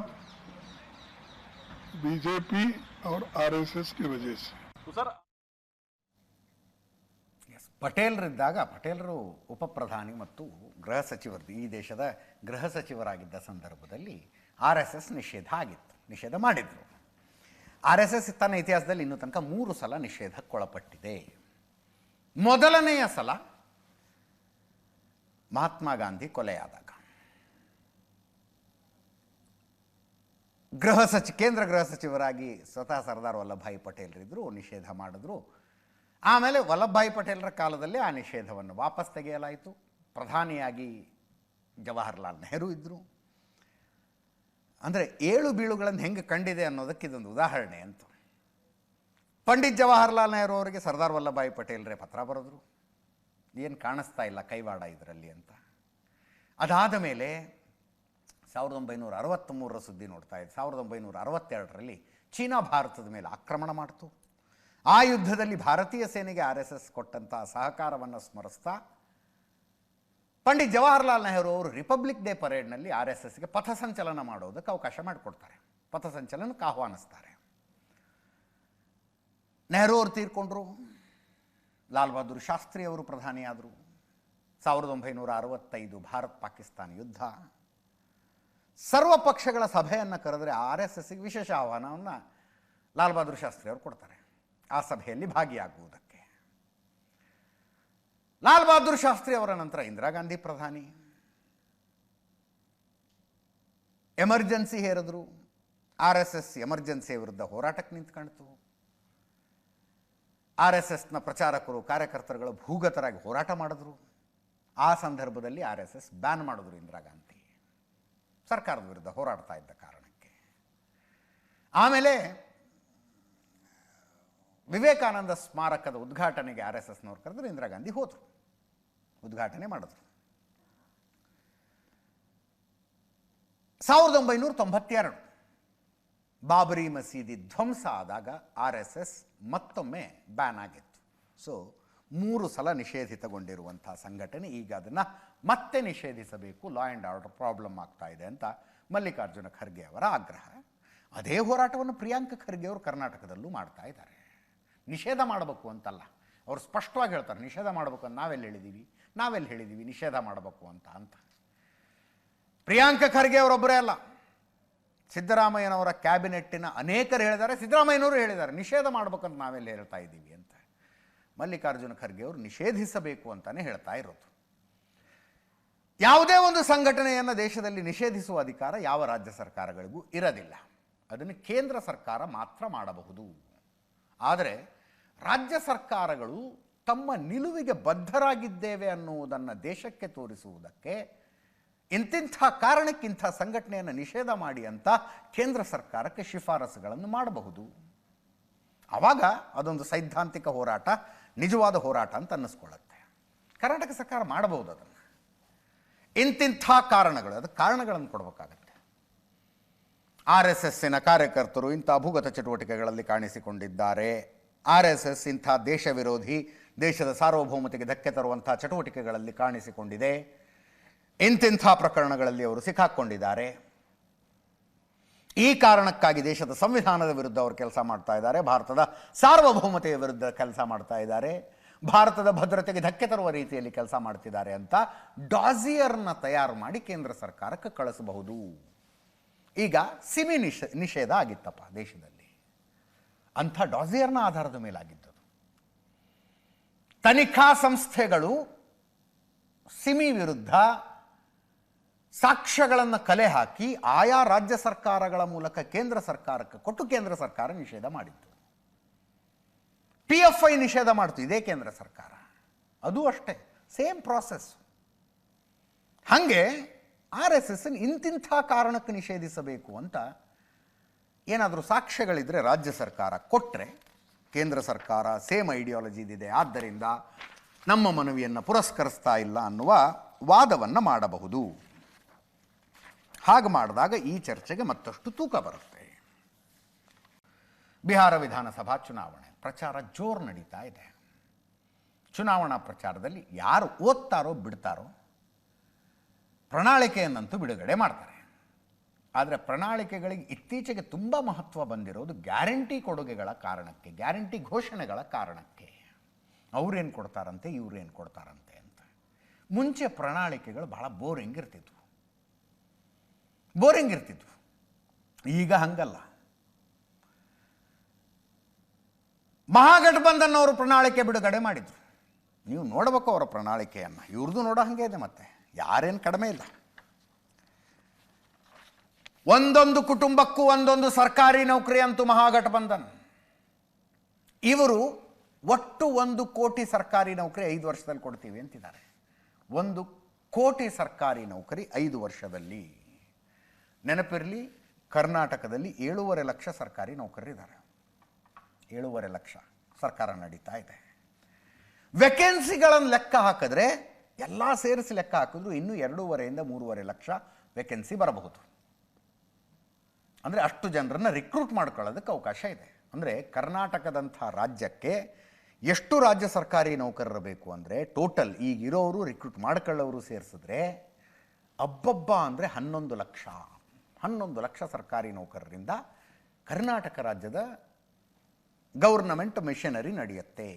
BJP और RSS की वजह से. तो सर, ಪಟೇಲರಿದ್ದಾಗ ಪಟೇಲರು ಉಪಪ್ರಧಾನಿ ಮತ್ತು ಗೃಹ ಸಚಿವರು, ಈ ದೇಶದ ಗೃಹ ಸಚಿವರಾಗಿದ್ದ ಸಂದರ್ಭದಲ್ಲಿ RSS ನಿಷೇಧ ಮಾಡಿದರು. RSS ತನ್ನ ಇತಿಹಾಸದಲ್ಲಿ ಇನ್ನೂ ತನಕ 3 ಸಲ ನಿಷೇಧಕ್ಕೊಳಪಟ್ಟಿದೆ. ಮೊದಲನೆಯ ಸಲ ಮಹಾತ್ಮ ಗಾಂಧಿ ಕೊಲೆಯಾದಾಗ ಕೇಂದ್ರ ಗೃಹ ಸಚಿವರಾಗಿ ಸ್ವತಃ ಸರ್ದಾರ್ ವಲ್ಲಭಭಾಯಿ ಪಟೇಲರಿದ್ದರು, ನಿಷೇಧ ಮಾಡಿದ್ರು. ಆಮೇಲೆ ವಲ್ಲಭಭಾಯಿ ಪಟೇಲರ ಕಾಲದಲ್ಲಿ ಆ ನಿಷೇಧವನ್ನು ವಾಪಸ್ ತೆಗೆಯಲಾಯಿತು. ಪ್ರಧಾನಿಯಾಗಿ ಜವಾಹರ್ಲಾಲ್ ನೆಹರು ಇದ್ದರು. ಅಂದರೆ ಏಳು ಬೀಳುಗಳನ್ನು ಹೆಂಗೆ ಕಂಡಿದೆ ಅನ್ನೋದಕ್ಕೆ ಇದೊಂದು ಉದಾಹರಣೆ ಅಂತ. ಪಂಡಿತ್ ಜವಾಹರ್ಲಾಲ್ ನೆಹರು ಅವರಿಗೆ ಸರ್ದಾರ್ ವಲ್ಲಭಾಯಿ ಪಟೇಲ್ರೇ ಪತ್ರ ಬರೆದ್ರು, ಏನು ಕಾಣಿಸ್ತಾ ಇಲ್ಲ ಕೈವಾಡ ಇದರಲ್ಲಿ ಅಂತ. ಅದಾದ ಮೇಲೆ 1963 ಸುದ್ದಿ ನೋಡ್ತಾ ಇದ್ದೆ. 1962ರಲ್ಲಿ ಚೀನಾ ಭಾರತದ ಮೇಲೆ ಆಕ್ರಮಣ ಮಾಡಿತು. ಆ ಯುದ್ಧದಲ್ಲಿ ಭಾರತೀಯ ಸೇನೆಗೆ RSS ಕೊಟ್ಟಂತಹ ಸಹಕಾರವನ್ನು ಸ್ಮರಿಸ್ತಾ ಪಂಡಿತ್ ಜವಾಹರ್ಲಾಲ್ ನೆಹರು ಅವರು ರಿಪಬ್ಲಿಕ್ ಡೇ ಪರೇಡ್ನಲ್ಲಿ RSSಗೆ ಪಥಸಂಚಲನ ಮಾಡೋದಕ್ಕೆ ಅವಕಾಶ ಮಾಡಿಕೊಡ್ತಾರೆ, ಪಥಸಂಚಲನಕ್ಕೆ ಆಹ್ವಾನಿಸ್ತಾರೆ. ನೆಹರು ಅವರು ತೀರ್ಕೊಂಡ್ರು, ಲಾಲ್ ಬಹದ್ದೂರ್ ಶಾಸ್ತ್ರಿ ಅವರು ಪ್ರಧಾನಿಯಾದರು. 1965 ಭಾರತ್ ಪಾಕಿಸ್ತಾನ ಯುದ್ಧ. ಸರ್ವ ಪಕ್ಷಗಳ ಸಭೆಯನ್ನು ಕರೆದರೆ RSSಗೆ ವಿಶೇಷ ಆಹ್ವಾನವನ್ನು ಲಾಲ್ ಬಹದ್ದೂರ್ ಶಾಸ್ತ್ರಿ ಅವರು ಕೊಡ್ತಾರೆ ಆ ಸಭೆಯಲ್ಲಿ ಭಾಗಿಯಾಗುವುದಕ್ಕೆ. ಲಾಲ್ ಬಹದ್ದೂರ್ ಶಾಸ್ತ್ರಿ ಅವರ ನಂತರ ಇಂದಿರಾ ಗಾಂಧಿ ಪ್ರಧಾನಿ. ಎಮರ್ಜೆನ್ಸಿ ಹೇರಿದ್ರು. RSS ಎಮರ್ಜೆನ್ಸಿಯ ವಿರುದ್ಧ ಹೋರಾಟಕ್ಕೆ ನಿಂತ್ಕೊಳ್ತು. RSSನ ಪ್ರಚಾರಕರು ಕಾರ್ಯಕರ್ತರುಗಳು ಭೂಗತರಾಗಿ ಹೋರಾಟ ಮಾಡಿದ್ರು. ಆ ಸಂದರ್ಭದಲ್ಲಿ RSS ಬ್ಯಾನ್ ಮಾಡಿದ್ರು ಇಂದಿರಾ ಗಾಂಧಿ, ಸರ್ಕಾರದ ವಿರುದ್ಧ ಹೋರಾಡ್ತಾ ಇದ್ದ ಕಾರಣಕ್ಕೆ. ಆಮೇಲೆ ವಿವೇಕಾನಂದ ಸ್ಮಾರಕದ ಉದ್ಘಾಟನೆಗೆ RSSನವ್ರು ಕರೆದ್ರು, ಇಂದಿರಾ ಗಾಂಧಿ ಹೋದರು, ಉದ್ಘಾಟನೆ ಮಾಡಿದ್ರು. 1992 ಬಾಬರಿ ಮಸೀದಿ ಧ್ವಂಸ ಆದಾಗ RSS ಮತ್ತೊಮ್ಮೆ ಬ್ಯಾನ್ ಆಗಿತ್ತು. ಸೊ 3 ಸಲ ನಿಷೇಧಿತಗೊಂಡಿರುವಂಥ ಸಂಘಟನೆ ಈಗ ಅದನ್ನು ಮತ್ತೆ ನಿಷೇಧಿಸಬೇಕು, ಲಾ ಆ್ಯಂಡ್ ಆರ್ಡರ್ ಪ್ರಾಬ್ಲಮ್ ಆಗ್ತಾ ಇದೆ ಅಂತ ಮಲ್ಲಿಕಾರ್ಜುನ ಖರ್ಗೆ ಅವರ ಆಗ್ರಹ. ಅದೇ ಹೋರಾಟವನ್ನು ಪ್ರಿಯಾಂಕ ಖರ್ಗೆ ಅವರು ಕರ್ನಾಟಕದಲ್ಲೂ ಮಾಡ್ತಾ ಇದ್ದಾರೆ. ನಿಷೇಧ ಮಾಡಬೇಕು ಅಂತಲ್ಲ, ಅವರು ಸ್ಪಷ್ಟವಾಗಿ ಹೇಳ್ತಾರೆ, ನಿಷೇಧ ಮಾಡಬೇಕು ಅಂತ ನಾವೆಲ್ಲಿ ಹೇಳಿದ್ದೀವಿ ನಿಷೇಧ ಮಾಡಬೇಕು ಅಂತ. ಪ್ರಿಯಾಂಕ ಖರ್ಗೆ ಅವರೊಬ್ಬರೇ ಅಲ್ಲ, ಸಿದ್ದರಾಮಯ್ಯನವರ ಕ್ಯಾಬಿನೆಟ್ಟಿನ ಅನೇಕರು ಹೇಳಿದ್ದಾರೆ, ಸಿದ್ದರಾಮಯ್ಯನವರು ಹೇಳಿದ್ದಾರೆ ನಿಷೇಧ ಮಾಡಬೇಕಂತ ನಾವೆಲ್ಲ ಹೇಳ್ತಾ ಇದ್ದೀವಿ ಅಂತ. ಮಲ್ಲಿಕಾರ್ಜುನ ಖರ್ಗೆ ಅವರು ನಿಷೇಧಿಸಬೇಕು ಅಂತಲೇ ಹೇಳ್ತಾ ಇರೋದು. ಯಾವುದೇ ಒಂದು ಸಂಘಟನೆಯನ್ನು ದೇಶದಲ್ಲಿ ನಿಷೇಧಿಸುವ ಅಧಿಕಾರ ಯಾವ ರಾಜ್ಯ ಸರ್ಕಾರಗಳಿಗೂ ಇರೋದಿಲ್ಲ, ಅದನ್ನು ಕೇಂದ್ರ ಸರ್ಕಾರ ಮಾತ್ರ ಮಾಡಬಹುದು. ಆದರೆ ರಾಜ್ಯ ಸರ್ಕಾರಗಳು ತಮ್ಮ ನಿಲುವಿಗೆ ಬದ್ಧರಾಗಿದ್ದೇವೆ ಅನ್ನುವುದನ್ನು ದೇಶಕ್ಕೆ ತೋರಿಸುವುದಕ್ಕೆ ಇಂತಿಂಥ ಕಾರಣಕ್ಕಿಂಥ ಸಂಘಟನೆಯನ್ನು ನಿಷೇಧ ಮಾಡಿ ಅಂತ ಕೇಂದ್ರ ಸರ್ಕಾರಕ್ಕೆ ಶಿಫಾರಸುಗಳನ್ನು ಮಾಡಬಹುದು. ಆವಾಗ ಅದೊಂದು ಸೈದ್ಧಾಂತಿಕ ಹೋರಾಟ, ನಿಜವಾದ ಹೋರಾಟ ಅಂತ ಅನ್ನಿಸ್ಕೊಳ್ಳುತ್ತೆ. ಕರ್ನಾಟಕ ಸರ್ಕಾರ ಮಾಡಬಹುದು ಅದನ್ನು. ಇಂತಿಂಥ ಕಾರಣಗಳು, ಅದಕ್ಕೆ ಕಾರಣಗಳನ್ನು ಕೊಡಬೇಕಾಗತ್ತೆ. RSSನ ಕಾರ್ಯಕರ್ತರು ಇಂಥ ಭೂಗತ ಚಟುವಟಿಕೆಗಳಲ್ಲಿ ಕಾಣಿಸಿಕೊಂಡಿದ್ದಾರೆ, RSS ಇಂಥ ದೇಶ ವಿರೋಧಿ, ದೇಶದ ಸಾರ್ವಭೌಮತೆಗೆ ಧಕ್ಕೆ ತರುವಂಥ ಚಟುವಟಿಕೆಗಳಲ್ಲಿ ಕಾಣಿಸಿಕೊಂಡಿದೆ, ಇಂತಿಂಥ ಪ್ರಕರಣಗಳಲ್ಲಿ ಅವರು ಸಿಕ್ಕಾಕ್ಕೊಂಡಿದ್ದಾರೆ, ಈ ಕಾರಣಕ್ಕಾಗಿ ದೇಶದ ಸಂವಿಧಾನದ ವಿರುದ್ಧ ಅವರು ಕೆಲಸ ಮಾಡ್ತಾ ಇದ್ದಾರೆ, ಭಾರತದ ಸಾರ್ವಭೌಮತೆಯ ವಿರುದ್ಧ ಕೆಲಸ ಮಾಡ್ತಾ ಇದ್ದಾರೆ, ಭಾರತದ ಭದ್ರತೆಗೆ ಧಕ್ಕೆ ತರುವ ರೀತಿಯಲ್ಲಿ ಕೆಲಸ ಮಾಡ್ತಿದ್ದಾರೆ ಅಂತ ಡಾಸಿಯರ್ನ ತಯಾರು ಮಾಡಿ ಕೇಂದ್ರ ಸರ್ಕಾರಕ್ಕೆ ಕಳಿಸಬಹುದು. ಈಗ ಸಿಮಿ ನಿಷೇಧ ಆಗಿತ್ತಪ್ಪ ದೇಶದಲ್ಲಿ, ಅಂಥ ಡಾಸಿಯರ್ನ ಆಧಾರದ ಮೇಲಾಗಿದ್ದದು. ತನಿಖಾ ಸಂಸ್ಥೆಗಳು ಸಿಮಿ ವಿರುದ್ಧ ಸಾಕ್ಷ್ಯಗಳನ್ನು ಕಲೆ ಹಾಕಿ ಆಯಾ ರಾಜ್ಯ ಸರ್ಕಾರಗಳ ಮೂಲಕ ಕೇಂದ್ರ ಸರ್ಕಾರಕ್ಕೆ ಕೊಟ್ಟು ಕೇಂದ್ರ ಸರ್ಕಾರ ನಿಷೇಧ ಮಾಡಿತ್ತು. PFI ನಿಷೇಧ ಮಾಡ್ತು ಇದೇ ಕೇಂದ್ರ ಸರ್ಕಾರ, ಅದು ಅಷ್ಟೇ ಸೇಮ್ ಪ್ರಾಸೆಸ್. ಹಾಗೆ RSS ಇಂತಿಂಥ ಕಾರಣಕ್ಕೆ ನಿಷೇಧಿಸಬೇಕು ಅಂತ ಏನಾದರೂ ಸಾಕ್ಷ್ಯಗಳಿದ್ರೆ ರಾಜ್ಯ ಸರ್ಕಾರ ಕೊಟ್ಟರೆ ಕೇಂದ್ರ ಸರ್ಕಾರ ಸೇಮ್ ಐಡಿಯಾಲಜಿದಿದೆ, ಆದ್ದರಿಂದ ನಮ್ಮ ಮನವಿಯನ್ನು ಪುರಸ್ಕರಿಸ್ತಾ ಇಲ್ಲ ಅನ್ನುವ ವಾದವನ್ನು ಮಾಡಬಹುದು. ಹಾಗೆ ಮಾಡಿದಾಗ ಈ ಚರ್ಚೆಗೆ ಮತ್ತಷ್ಟು ತೂಕ ಬರುತ್ತೆ. ಬಿಹಾರ ವಿಧಾನಸಭಾ ಚುನಾವಣೆ ಪ್ರಚಾರ ಜೋರು ನಡೀತಾ ಇದೆ. ಚುನಾವಣಾ ಪ್ರಚಾರದಲ್ಲಿ ಯಾರು ಓದ್ತಾರೋ ಬಿಡ್ತಾರೋ ಪ್ರಣಾಳಿಕೆಯನ್ನಂತೂ ಬಿಡುಗಡೆ ಮಾಡ್ತಾರೆ. ಆದರೆ ಪ್ರಣಾಳಿಕೆಗಳಿಗೆ ಇತ್ತೀಚೆಗೆ ತುಂಬ ಮಹತ್ವ ಬಂದಿರೋದು ಗ್ಯಾರಂಟಿ ಕೊಡುಗೆಗಳ ಕಾರಣಕ್ಕೆ, ಗ್ಯಾರಂಟಿ ಘೋಷಣೆಗಳ ಕಾರಣಕ್ಕೆ. ಅವ್ರೇನು ಕೊಡ್ತಾರಂತೆ ಇವ್ರೇನು ಕೊಡ್ತಾರಂತೆ ಅಂತ. ಮುಂಚೆ ಪ್ರಣಾಳಿಕೆಗಳು ಬಹಳ ಬೋರಿಂಗ್ ಇರ್ತಿದ್ವು. ಈಗ ಹಂಗಲ್ಲ. ಮಹಾಗಠಬಂಧನ್ ಅವರು ಪ್ರಣಾಳಿಕೆ ಬಿಡುಗಡೆ ಮಾಡಿದ್ರು. ನೀವು ನೋಡಬೇಕು ಅವರ ಪ್ರಣಾಳಿಕೆಯನ್ನು, ಇವ್ರದ್ದು ನೋಡೋ ಹಾಗೆ ಇದೆ, ಮತ್ತೆ ಯಾರೇನು ಕಡಿಮೆ ಇಲ್ಲ. ಒಂದೊಂದು ಕುಟುಂಬಕ್ಕೂ ಒಂದೊಂದು ಸರ್ಕಾರಿ ನೌಕರಿ ಅಂತೂ ಮಹಾಗಠಬಂಧನ್. ಇವರು ಒಟ್ಟು 1 ಕೋಟಿ ಸರ್ಕಾರಿ ನೌಕರಿ 5 ವರ್ಷದಲ್ಲಿ ಕೊಡ್ತೀವಿ ಅಂತಿದ್ದಾರೆ. 1 ಕೋಟಿ ಸರ್ಕಾರಿ ನೌಕರಿ 5 ವರ್ಷದಲ್ಲಿ. ನೆನಪಿರಲಿ, ಕರ್ನಾಟಕದಲ್ಲಿ 7.5 ಲಕ್ಷ ಸರ್ಕಾರಿ ನೌಕರರಿದ್ದಾರೆ. 7.5 ಲಕ್ಷ ಸರ್ಕಾರ ನಡೀತಾ ಇದೆ. ವೇಕೆನ್ಸಿಗಳನ್ನು ಲೆಕ್ಕ ಹಾಕಿದ್ರೆ ಎಲ್ಲ ಸೇರಿಸಿ ಲೆಕ್ಕ ಹಾಕಿದ್ರು ಇನ್ನೂ 2.5 3.5 ಲಕ್ಷ ವೇಕೆನ್ಸಿ ಬರಬಹುದು. ಅಂದರೆ ಅಷ್ಟು ಜನರನ್ನು ರಿಕ್ರೂಟ್ ಮಾಡ್ಕೊಳ್ಳೋದಕ್ಕೆ ಅವಕಾಶ ಇದೆ. ಅಂದರೆ ಕರ್ನಾಟಕದಂಥ ರಾಜ್ಯಕ್ಕೆ ಎಷ್ಟು ರಾಜ್ಯ ಸರ್ಕಾರಿ ನೌಕರರು ಬೇಕು ಅಂದರೆ ಟೋಟಲ್ ಈಗಿರೋರು ರಿಕ್ರೂಟ್ ಮಾಡ್ಕೊಳ್ಳೋರು ಸೇರಿಸಿದ್ರೆ ಅಬ್ಬಬ್ಬ ಅಂದರೆ 11 ಲಕ್ಷ ಸರ್ಕಾರಿ ನೌಕರರಿಂದ ಕರ್ನಾಟಕ ರಾಜ್ಯದ ಗೌರ್ನಮೆಂಟ್ ಮಿಷನರಿ ನಡೆಯುತ್ತೆ.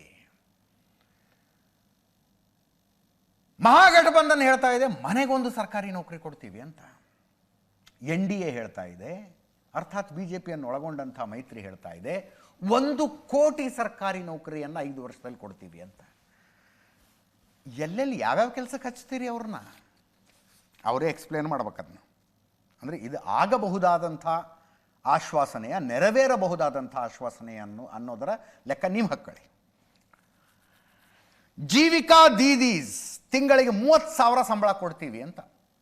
ಮಹಾಗಠಬಂಧನ್ ಹೇಳ್ತಾ ಇದೆ ಮನೆಗೊಂದು ಸರ್ಕಾರಿ ನೌಕರಿ ಕೊಡ್ತೀವಿ ಅಂತ. NDA ಹೇಳ್ತಾ ಇದೆ, ಅರ್ಥಾತ್ BJPಯನ್ನು ಒಳಗೊಂಡಂಥ ಮೈತ್ರಿ ಹೇಳ್ತಾ ಇದೆ 1 ಕೋಟಿ ಸರ್ಕಾರಿ ನೌಕರಿಯನ್ನು 5 ವರ್ಷದಲ್ಲಿ ಕೊಡ್ತೀವಿ ಅಂತ. ಎಲ್ಲೆಲ್ಲಿ ಯಾವ್ಯಾವ ಕೆಲಸಕ್ಕೆ ಹಚ್ತೀರಿ ಅವ್ರನ್ನ ಅವರೇ ಎಕ್ಸ್ಪ್ಲೇನ್ ಮಾಡ್ಬೇಕದನ್ನ. ಅಂದರೆ ಇದು ಆಗಬಹುದಾದಂಥ ಆಶ್ವಾಸನೆಯ ನೆರವೇರಬಹುದಾದಂಥ ಆಶ್ವಾಸನೆ ಅನ್ನೋದರ ಲೆಕ್ಕ ನೀವು ಹಾಕ್ಕೊಳ್ಳಿ. ಜೀವಿಕಾ ದೀದೀಸ್ ತಿಂಗಳಿಗೆ 30,000 ಸಂಬಳ ಕೊಡ್ತೀವಿ ಅಂತ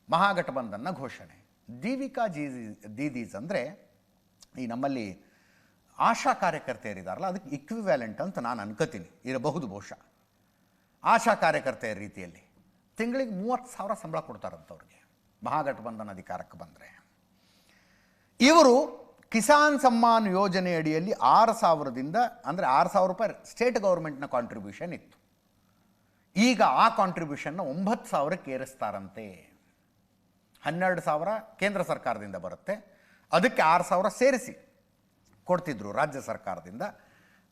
ಮಹಾಗಠಬಂಧನ್ನ ಘೋಷಣೆ. ಜೀವಿಕಾ ದೀದೀಸ್ ಅಂದರೆ ಈ ನಮ್ಮಲ್ಲಿ ಆಶಾ ಕಾರ್ಯಕರ್ತೆಯರಿದ್ದಾರಲ್ಲ ಅದಕ್ಕೆ ಇಕ್ವಿವ್ಯಾಲೆಂಟ್ ಅಂತ ನಾನು ಅನ್ಕೋತೀನಿ, ಇರಬಹುದು ಬಹುಶಃ. ಆಶಾ ಕಾರ್ಯಕರ್ತೆಯರ ರೀತಿಯಲ್ಲಿ ತಿಂಗಳಿಗೆ 30,000 ಸಂಬಳ ಕೊಡ್ತಾರಂಥವ್ರಿಗೆ ಮಹಾಗಠಬಂಧನ್ ಅಧಿಕಾರಕ್ಕೆ ಬಂದರೆ. ಇವರು ಕಿಸಾನ್ ಸಮ್ಮಾನ್ ಯೋಜನೆ ಅಡಿಯಲ್ಲಿ 6,000ದಿಂದ ಅಂದರೆ 6,000 ರೂಪಾಯಿ ಸ್ಟೇಟ್ ಗೌರ್ಮೆಂಟ್ನ ಕಾಂಟ್ರಿಬ್ಯೂಷನ್ ಇತ್ತು. ಈಗ ಆ ಕಾಂಟ್ರಿಬ್ಯೂಷನ್ನ 9,000ಕ್ಕೆ ಏರಿಸ್ತಾರಂತೆ. 12,000 ಕೇಂದ್ರ ಸರ್ಕಾರದಿಂದ ಬರುತ್ತೆ, ಅದಕ್ಕೆ 6,000 ಸೇರಿಸಿ ಕೊಡ್ತಿದ್ರು ರಾಜ್ಯ ಸರ್ಕಾರದಿಂದ.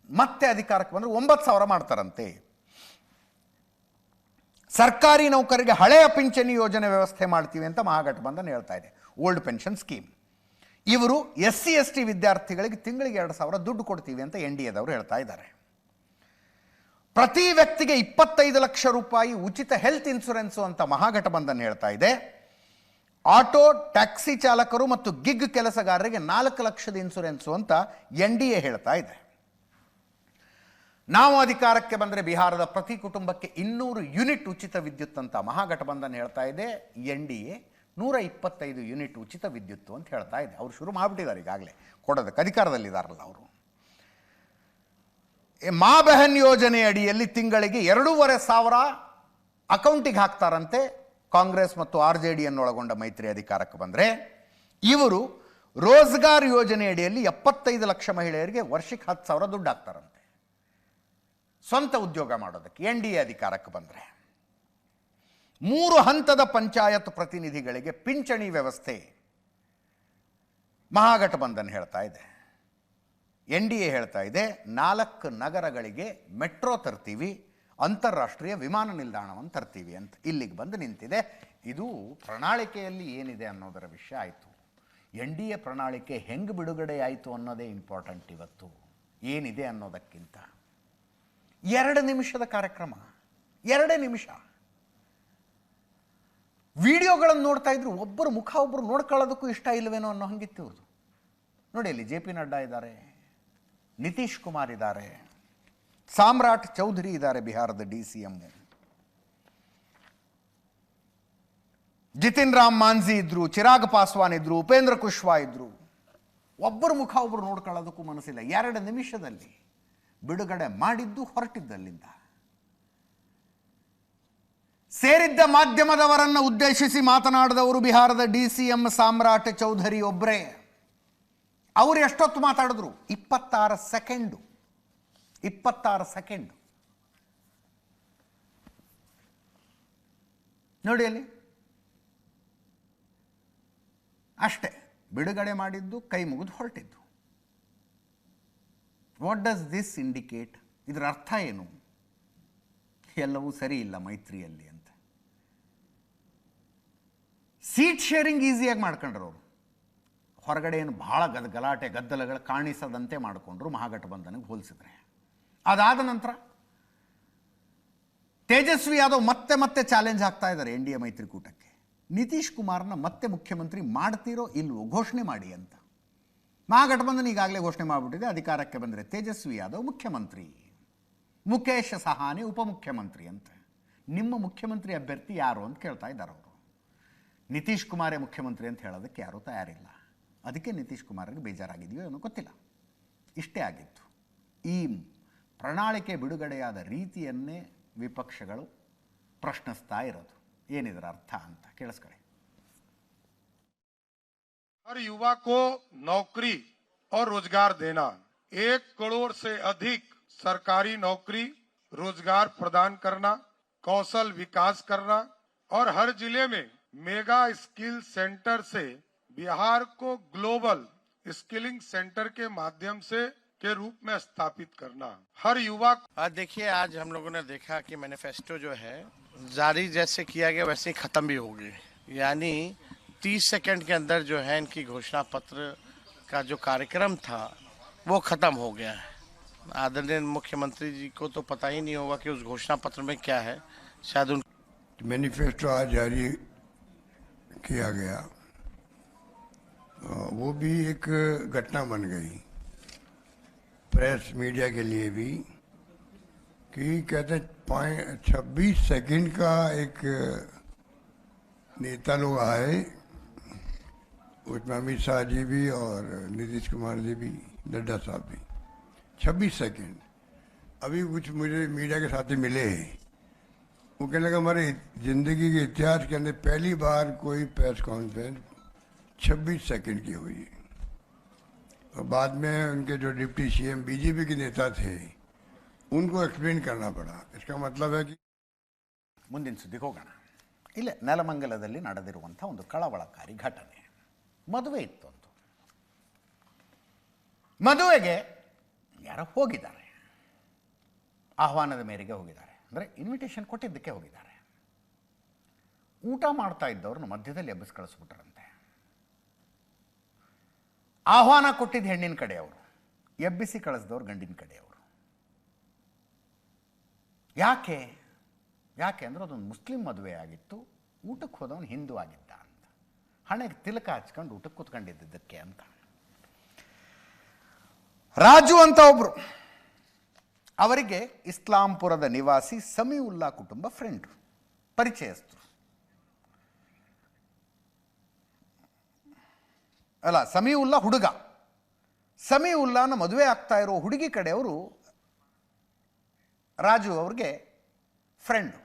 ಮತ್ತೆ ಅಧಿಕಾರಕ್ಕೆ ಬಂದರೆ 9,000 ಮಾಡ್ತಾರಂತೆ. ಸರ್ಕಾರಿ ನೌಕರರಿಗೆ ಹಳೆಯ ಪಿಂಚಣಿ ಯೋಜನೆ ವ್ಯವಸ್ಥೆ ಮಾಡ್ತೀವಿ ಅಂತ ಮಹಾಗಠಬಂಧನ್ ಹೇಳ್ತಾ ಇದೆ, ಓಲ್ಡ್ ಪೆನ್ಷನ್ ಸ್ಕೀಮ್. ಇವರು SC/ST ವಿದ್ಯಾರ್ಥಿಗಳಿಗೆ ತಿಂಗಳಿಗೆ 2,000 ದುಡ್ಡು ಕೊಡ್ತೀವಿ ಅಂತ NDAದವರು ಹೇಳ್ತಾ ಇದ್ದಾರೆ. ಪ್ರತಿ ವ್ಯಕ್ತಿಗೆ 25 ಲಕ್ಷ ರೂಪಾಯಿ ಉಚಿತ ಹೆಲ್ತ್ ಇನ್ಶೂರೆನ್ಸು ಅಂತ ಮಹಾಗಠಬಂಧನ್ ಹೇಳ್ತಾ ಇದೆ. ಆಟೋ ಟ್ಯಾಕ್ಸಿ ಚಾಲಕರು ಮತ್ತು ಗಿಗ್ ಕೆಲಸಗಾರರಿಗೆ 4 ಲಕ್ಷದ ಇನ್ಶೂರೆನ್ಸು ಅಂತ NDA ಹೇಳ್ತಾ ಇದೆ. ನಾವು ಅಧಿಕಾರಕ್ಕೆ ಬಂದರೆ ಬಿಹಾರದ ಪ್ರತಿ ಕುಟುಂಬಕ್ಕೆ 200 ಯೂನಿಟ್ ಉಚಿತ ವಿದ್ಯುತ್ ಅಂತ ಮಹಾಗಠಬಂಧನ್ ಹೇಳ್ತಾ ಇದೆ. NDA 125 ಯೂನಿಟ್ ಉಚಿತ ವಿದ್ಯುತ್ತು ಅಂತ ಹೇಳ್ತಾ ಇದೆ. ಅವರು ಶುರು ಮಾಡಿಬಿಟ್ಟಿದ್ದಾರೆ ಈಗಾಗಲೇ ಕೊಡೋದಕ್ಕೆ, ಅಧಿಕಾರದಲ್ಲಿದ್ದಾರಲ್ಲ ಅವರು. ಮಾ ಬೆಹನ್ ಯೋಜನೆ ಅಡಿಯಲ್ಲಿ ತಿಂಗಳಿಗೆ 2,500 ಅಕೌಂಟಿಗೆ ಹಾಕ್ತಾರಂತೆ ಕಾಂಗ್ರೆಸ್ ಮತ್ತು RJDಯನ್ನು ಒಳಗೊಂಡ ಮೈತ್ರಿ ಅಧಿಕಾರಕ್ಕೆ ಬಂದರೆ. ಇವರು ರೋಜ್ಗಾರ್ ಯೋಜನೆ ಅಡಿಯಲ್ಲಿ 75 ಲಕ್ಷ ಮಹಿಳೆಯರಿಗೆ ವರ್ಷಕ್ಕೆ 10,000 ದುಡ್ಡು ಹಾಕ್ತಾರಂತೆ ಸ್ವಂತ ಉದ್ಯೋಗ ಮಾಡೋದಕ್ಕೆ NDA ಅಧಿಕಾರಕ್ಕೆ ಬಂದರೆ. 3 ಹಂತದ ಪಂಚಾಯತ್ ಪ್ರತಿನಿಧಿಗಳಿಗೆ ಪಿಂಚಣಿ ವ್ಯವಸ್ಥೆ ಮಹಾಗಠಬಂಧನ್ ಹೇಳ್ತಾ ಇದೆ. NDA ಹೇಳ್ತಾ ಇದೆ 4 ನಗರಗಳಿಗೆ ಮೆಟ್ರೋ ತರ್ತೀವಿ, ಅಂತಾರಾಷ್ಟ್ರೀಯ ವಿಮಾನ ನಿಲ್ದಾಣವನ್ನು ತರ್ತೀವಿ ಅಂತ. ಇಲ್ಲಿಗೆ ಬಂದು ನಿಂತಿದೆ. ಇದು ಪ್ರಣಾಳಿಕೆಯಲ್ಲಿ ಏನಿದೆ ಅನ್ನೋದರ ವಿಷಯ ಆಯಿತು. NDA ಪ್ರಣಾಳಿಕೆ ಹೆಂಗೆ ಬಿಡುಗಡೆ ಆಯಿತು ಅನ್ನೋದೇ ಇಂಪಾರ್ಟೆಂಟ್ ಇವತ್ತು, ಏನಿದೆ ಅನ್ನೋದಕ್ಕಿಂತ. 2 ನಿಮಿಷದ ಕಾರ್ಯಕ್ರಮ, 2 ನಿಮಿಷ. ವಿಡಿಯೋಗಳನ್ನು ನೋಡ್ತಾ ಇದ್ರು ಒಬ್ಬರು ಮುಖ ಒಬ್ಬರು ನೋಡ್ಕೊಳ್ಳೋದಕ್ಕೂ ಇಷ್ಟ ಇಲ್ಲವೇನೋ ಅನ್ನೋ ಹಂಗಿತ್ತು ಇವ್ರದ್ದು. ನೋಡಿ, ಅಲ್ಲಿ JP ನಡ್ಡಾ ಇದ್ದಾರೆ, ನಿತೀಶ್ ಕುಮಾರ್ ಇದ್ದಾರೆ, ಸಾಮ್ರಾಟ್ ಚೌಧರಿ ಇದ್ದಾರೆ ಬಿಹಾರದ DCM, ಜಿತಿನ್ ರಾಮ್ ಮಾಂಝಿ ಇದ್ರು, ಚಿರಾಗ್ ಪಾಸ್ವಾನ್ ಇದ್ರು, ಉಪೇಂದ್ರ ಕುಶ್ವಾ ಇದ್ರು. ಒಬ್ಬರು ಮುಖ ಒಬ್ಬರು ನೋಡ್ಕೊಳ್ಳೋದಕ್ಕೂ ಮನಸ್ಸಿಲ್ಲ. 2 ನಿಮಿಷದಲ್ಲಿ ಬಿಡುಗಡೆ ಮಾಡಿದ್ದು ಹೊರಟಿದ್ದಲ್ಲಿಂದ. ಸೇರಿದ್ದ ಮಾಧ್ಯಮದವರನ್ನು ಉದ್ದೇಶಿಸಿ ಮಾತನಾಡಿದವರು ಬಿಹಾರದ DCM ಸಾಮ್ರಾಟ್ ಚೌಧರಿ ಒಬ್ಬರೇ. ಅವರು ಎಷ್ಟೊತ್ತು ಮಾತಾಡಿದ್ರು? 26 ಸೆಕೆಂಡು. 26 ಸೆಕೆಂಡ್ ನೋಡಿ ಅಲ್ಲಿ ಅಷ್ಟೇ. ಬಿಡುಗಡೆ ಮಾಡಿದ್ದು, ಕೈ ಮುಗಿದು ಹೊರಟಿದ್ದು. What does this indicate? ಇದರ ಅರ್ಥ ಏನು? ಎಲ್ಲವೂ ಸರಿ ಇಲ್ಲ ಮೈತ್ರಿಯಲ್ಲಿ ಅಂತ. ಸೀಟ್ ಶೇರಿಂಗ್ ಈಸಿಯಾಗಿ ಮಾಡ್ಕೊಂಡ್ರು ಅವರು. ಹೊರಗಡೆ ಏನು ಭಾಳ ಗಲಾಟೆ ಗದ್ದಲಗಳು ಕಾಣಿಸದಂತೆ ಮಾಡಿಕೊಂಡ್ರು ಮಹಾಗಠಬಂಧನಿಗೆ ಹೋಲಿಸಿದ್ರೆ. ಅದಾದ ನಂತರ ತೇಜಸ್ವಿ ಯಾದವ್ ಮತ್ತೆ ಚಾಲೆಂಜ್ ಆಗ್ತಾ ಇದ್ದಾರೆ NDA ಮೈತ್ರಿಕೂಟಕ್ಕೆ. ನಿತೀಶ್ ಕುಮಾರ್ನ ಮತ್ತೆ ಮುಖ್ಯಮಂತ್ರಿ ಮಾಡ್ತೀರೋ ಇಲ್ವೋ ಘೋಷಣೆ ಮಾಡಿ ಅಂತ. ಮಹಾಗಠಬಂಧನ್ ಈಗಾಗಲೇ ಘೋಷಣೆ ಮಾಡಿಬಿಟ್ಟಿದೆ, ಅಧಿಕಾರಕ್ಕೆ ಬಂದರೆ ತೇಜಸ್ವಿ ಯಾದವ್ ಮುಖ್ಯಮಂತ್ರಿ, ಮುಖೇಶ್ ಸಹಾನಿ ಉಪಮುಖ್ಯಮಂತ್ರಿ ಅಂತ. ನಿಮ್ಮ ಮುಖ್ಯಮಂತ್ರಿ ಅಭ್ಯರ್ಥಿ ಯಾರು ಅಂತ ಕೇಳ್ತಾ ಇದ್ದಾರೆ ಅವರು. ನಿತೀಶ್ ಕುಮಾರೇ ಮುಖ್ಯಮಂತ್ರಿ ಅಂತ ಹೇಳೋದಕ್ಕೆ ಯಾರೂ ತಯಾರಿಲ್ಲ. ಅದಕ್ಕೆ ನಿತೀಶ್ ಕುಮಾರ್ಗೆ ಬೇಜಾರಾಗಿದೆಯೋ ಏನೋ ಗೊತ್ತಿಲ್ಲ. ಇಷ್ಟೇ ಆಗಿತ್ತು. ಈ ಪ್ರಣಾಳಿಕೆ ಬಿಡುಗಡೆಯಾದ ರೀತಿಯನ್ನೇ ವಿಪಕ್ಷಗಳು ಪ್ರಶ್ನಿಸ್ತಾ ಇರೋದು. ಏನಿದರ ಅರ್ಥ ಅಂತ ಕೇಳಿಸ್ಕೊಳ್ಳಿ. हर युवा को नौकरी और रोजगार देना, 1 करोड़ से अधिक सरकारी नौकरी रोजगार प्रदान करना, कौशल विकास करना और हर जिले में मेगा स्किल सेंटर से बिहार को ग्लोबल स्किलिंग सेंटर के माध्यम से के रूप में स्थापित करना. हर युवा देखिए, आज हम लोगों ने देखा कि मैनिफेस्टो जो है जारी जैसे किया गया वैसे ही खत्म भी होगी. यानी 30 सेकंड के अंदर जो है इनकी घोषणा पत्र का जो कार्यक्रम था वो खत्म हो गया है. आदरणीय मुख्यमंत्री जी को तो पता ही नहीं होगा कि उस घोषणा पत्र में क्या है. शायद उन मैनिफेस्टो आज जारी किया गया, वो भी एक घटना बन गई प्रेस मीडिया के लिए भी, कि कहते 26 सेकंड का एक नेता लोग आए, उसमें अमित शाह जी भी और नीतीश कुमार जी भी, नड्डा साहब भी. 26 सेकंड. अभी कुछ मुझे मीडिया के साथी मिले हैं, वो कहने लगा हमारे जिंदगी के इतिहास के अंदर पहली बार कोई प्रेस कॉन्फ्रेंस 26 सेकंड की हुई. और बाद में उनके जो डिप्टी सीएम बीजेपी के नेता थे उनको एक्सप्लेन करना पड़ा. इसका मतलब है कि ಮುಂದಿನ ಸುದ್ದಿಗೆ ಹೋಗೋಣ. ಇಲ್ಲೇ ನೆಲಮಂಗಲದಲ್ಲಿ ನಡೆದಿರುವಂಥ ಒಂದು ಕಳವಳಕಾರಿ ಘಟನೆ. ಮದುವೆ ಇತ್ತು. ಒಂದು ಮದುವೆಗೆ ಯಾರೋ ಹೋಗಿದ್ದಾರೆ, ಆಹ್ವಾನದ ಮೇರೆಗೆ ಹೋಗಿದ್ದಾರೆ, ಅಂದರೆ ಇನ್ವಿಟೇಷನ್ ಕೊಟ್ಟಿದ್ದಕ್ಕೆ ಹೋಗಿದ್ದಾರೆ. ಊಟ ಮಾಡ್ತಾ ಇದ್ದವ್ರನ್ನ ಮಧ್ಯದಲ್ಲಿ ಎಬ್ಬಿಸಿ ಕಳಿಸ್ಬಿಟ್ರಂತೆ. ಆಹ್ವಾನ ಕೊಟ್ಟಿದ್ದು ಹೆಣ್ಣಿನ ಕಡೆಯವರು, ಎಬ್ಬಿಸಿ ಕಳಿಸಿದವ್ರು ಗಂಡಿನ ಕಡೆಯವರು. ಯಾಕೆ ಅಂದರೆ ಅದೊಂದು ಮುಸ್ಲಿಂ ಮದುವೆ ಆಗಿತ್ತು, ಊಟಕ್ಕೆ ಹೋದವನು ಹಿಂದೂ ಆಗಿದ್ದ ಅಂತ, ಹಣೆಗೆ ತಿಲಕ ಹಚ್ಕೊಂಡು ಊಟಕ್ಕೆ ಕೂತ್ಕೊಂಡಿದ್ದಕ್ಕೆ ಅಂತ. ರಾಜು ಅಂತ ಒಬ್ರು, ಅವರಿಗೆ ಇಸ್ಲಾಂಪುರದ ನಿವಾಸಿ ಸಮೀವುಲ್ಲಾ ಕುಟುಂಬ ಫ್ರೆಂಡು, ಪರಿಚಯಸ್ಥರು. ಅಲ್ಲ, ಸಮೀವುಲ್ಲಾ ಹುಡುಗ. ಸಮೀವುಲ್ಲಾನ ಮದುವೆ ಆಗ್ತಾ ಇರೋ ಹುಡುಗಿ ಕಡೆಯವರು ರಾಜು ಅವ್ರಿಗೆ ಫ್ರೆಂಡು.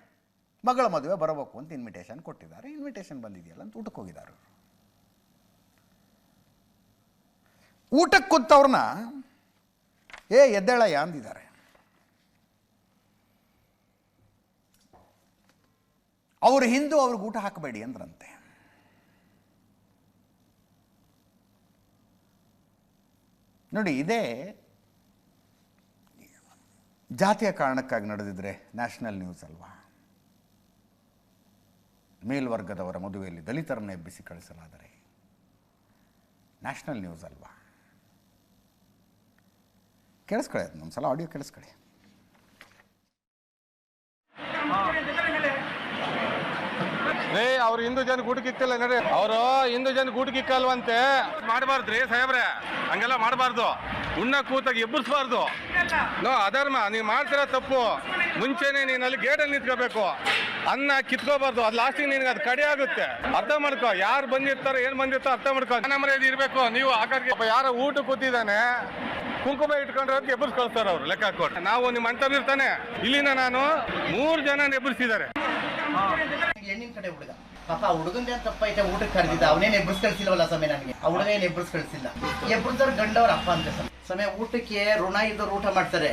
ಮಗಳ ಮದುವೆ ಬರಬೇಕು ಅಂತ ಇನ್ವಿಟೇಷನ್ ಕೊಟ್ಟಿದ್ದಾರೆ. ಇನ್ವಿಟೇಷನ್ ಬಂದಿದೆಯಲ್ಲ ಅಂತ ಊಟಕ್ಕೆ ಹೋಗಿದ್ದಾರೆ. ಊಟಕ್ಕೆ ಕೂತವ್ರನ್ನ ಎದ್ದೇಳಯ್ಯ ಅಂದಿದ್ದಾರೆ. ಅವರು ಹಿಂದೂ, ಅವ್ರಿಗೆ ಊಟ ಹಾಕಬೇಡಿ ಅಂದ್ರಂತೆ. ನೋಡಿ, ಇದೇ ಜಾತಿಯ ಕಾರಣಕ್ಕಾಗಿ ನಡೆದಿದ್ರೆ ನ್ಯಾಷನಲ್ ನ್ಯೂಸ್ ಅಲ್ವಾ? ಮೇಲ್ವರ್ಗದವರ ಮದುವೆಯಲ್ಲಿ ದಲಿತರನ್ನ ಎಬ್ಬಿಸಿ ಕಳಿಸಲಾದರೆ ನ್ಯಾಷನಲ್ ನ್ಯೂಸ್ ಅಲ್ವಾ? ಕೇಳಿಸ್ಕೊಳ್ಳಿ, ಅದು ಒಂದು ಸಲ ಆಡಿಯೋ ಕೇಳಿಸ್ಕೊಳ್ಳಿ. ಅವ್ರು ಹಿಂದೂ ಜನ ಊಟಕ್ಕೆ ಇಕ್ಕಿಲ್ಲ ನಡ್ರಿ, ಅವರು ಹಿಂದೂ ಜನ ಊಟಕ್ಕೆ ಇಕ್ಕಲ್ವಂತೆ. ಮಾಡಬಾರ್ದ್ರಿ ಸಾಹೇಬ್ರೆ, ಹಂಗೆಲ್ಲ ಮಾಡಬಾರ್ದು. ಉಣ್ಣ ಕೂತಾಗ ಎಬ್ಬರಿಸಬಾರ್ದು. ಅಧರ್ಮ. ನೀವು ಮಾಡ್ತಿರೋ ತಪ್ಪು. ಮುಂಚೆನೆ ನೀನು ಅಲ್ಲಿ ಗೇಟಲ್ಲಿ ನಿಂತ್ಕೋಬೇಕು. ಅನ್ನ ಕಿತ್ಕೋಬಾರ್ದು. ಅದು ಲಾಸ್ಟಿಗೆ ನಿನ್ಗೆ ಅದು ಕಡೆ ಆಗುತ್ತೆ. ಅರ್ಥ ಮಾಡ್ಕೋ. ಯಾರು ಬಂದಿರ್ತಾರೋ ಏನ್ ಬಂದಿರ್ತಾರೋ ಅರ್ಥ ಮಾಡ್ಕೋ. ನಮ್ಮನೇಲಿ ಇರ್ಬೇಕು. ನೀವು ಆಕಾರಿಗೆ ಯಾರೋ ಊಟ ಕೂತಿದ್ದಾನೆ, ಕುಂಕುಮ ಇಟ್ಕೊಂಡ್ರೆ ಅದಕ್ಕೆ ಎಬ್ಬರಿಸಿ ಕಳಿಸ್ತಾರೆ ಅವರು, ಲೆಕ್ಕ ಹಾಕೊಟ್ಟು. ನಾವು ನಿಮ್ಮ ಅಂತವ್ರು ಇರ್ತಾನೆ. ಇಲ್ಲಿಂದ ನಾನು 3 ಜನ ಎಬ್ಬರಿಸಿದ್ದಾರೆ. ಹೆಣ್ಣಿನ ಕಡೆ ಹುಡುಗ ಪಾಪ, ಹುಡುಗಂದೇ ತಪ್ಪೈತೆ. ಊಟಕ್ಕೆ ಕರೆದಿದ್ದ, ಅವನೇನು ಎಬ್ಬರಿಸಿ ಕಳಿಸಿಲ್ವಲ್ಲ ಸಮಯ. ನನಗೆ ಆ ಹುಡುಗ ಏನು ಎಬ್ಬರಿಸಿ ಕಳಿಸಿಲ್ಲ. ಎಬ್ಬರಿಸೋರು ಗಂಡವ್ರ ಅಪ್ಪ ಅಂತ ಸಮಯ. ಊಟಕ್ಕೆ ಋಣ ಇದ್ದವ್ರು ಊಟ ಮಾಡ್ತಾರೆ,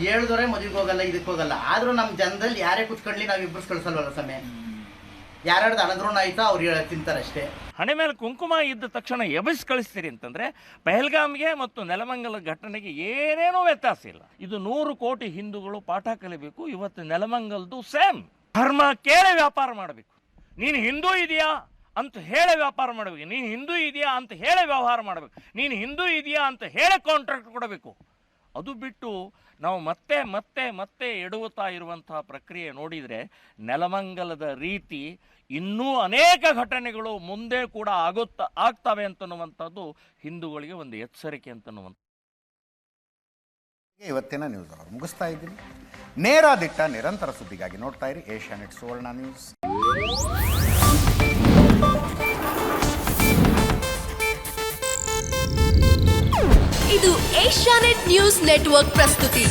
ಹೇಳಿದವರೇ ಮದುವೆಗೆ ಹೋಗಲ್ಲ, ಇದಕ್ಕೆ ಹೋಗಲ್ಲ. ಆದ್ರೂ ನಮ್ಮ ಜನದಲ್ಲಿ ಯಾರೇ ಕುತ್ಕೊಳ್ಳಿ ನಾವು ಎಬ್ಬರಿಸಿ ಕಳಿಸಲ್ವಲ್ಲ ಸಮಯ. ಯಾರ್ಯಾರ್ದು ಅನದ್ರೋಣ ಆಯ್ತಾ ಅವ್ರು ತಿಂತಾರೆ ಅಷ್ಟೇ. ಹಣೆ ಮೇಲೆ ಕುಂಕುಮ ಇದ್ದ ತಕ್ಷಣ ಎಬ್ಬಿಸಿ ಕಳಿಸ್ತೀರಿ ಅಂತಂದ್ರೆ ಪಹಲ್ಗಾಮ್ಗೆ ಮತ್ತು ನೆಲಮಂಗಲ ಘಟನೆಗೆ ಏನೇನೋ ವ್ಯತ್ಯಾಸ ಇಲ್ಲ. ಇದು 100 ಕೋಟಿ ಹಿಂದೂಗಳು ಪಾಠ ಕಲಿಬೇಕು. ಇವತ್ತು ನೆಲಮಂಗಲ್ದು ಸೇಮ್. ಧರ್ಮ ಕೇಳಿ ವ್ಯಾಪಾರ ಮಾಡಬೇಕು. ನೀನು ಹಿಂದೂ ಇದೆಯಾ ಅಂತ ಹೇಳಿ ವ್ಯಾಪಾರ ಮಾಡಬೇಕು. ನೀನು ಹಿಂದೂ ಇದೆಯಾ ಅಂತ ಹೇಳಿ ವ್ಯವಹಾರ ಮಾಡಬೇಕು. ನೀನು ಹಿಂದೂ ಇದೆಯಾ ಅಂತ ಹೇಳಿ ಕಾಂಟ್ರಾಕ್ಟ್ ಕೊಡಬೇಕು. ಅದು ಬಿಟ್ಟು ನಾವು ಮತ್ತೆ ಮತ್ತೆ ಮತ್ತೆ ಎಡುತ್ತಾ ಇರುವಂತಹ ಪ್ರಕ್ರಿಯೆ ನೋಡಿದರೆ ನೆಲಮಂಗಲದ ರೀತಿ ಇನ್ನೂ ಅನೇಕ ಘಟನೆಗಳು ಮುಂದೆ ಕೂಡ ಆಗ್ತವೆ ಅಂತನ್ನುವಂಥದ್ದು ಹಿಂದೂಗಳಿಗೆ ಒಂದು ಎಚ್ಚರಿಕೆ ಅಂತನ್ನುವಂಥ. ಇವತ್ತಿನ ನ್ಯೂಸ್ ಅವರು ಮುಗಿಸ್ತಾ ಇದ್ದೀನಿ. ನೇರ ದಿಟ್ಟ ನಿರಂತರ ಸುದ್ದಿಗಾಗಿ ನೋಡ್ತಾ ಇರಿ ಏಷ್ಯಾನೆಟ್ ಸುವರ್ಣ ನ್ಯೂಸ್. ಇದು ಏಷ್ಯಾನೆಟ್ ನ್ಯೂಸ್ ನೆಟ್ವರ್ಕ್ ಪ್ರಸ್ತುತಿ.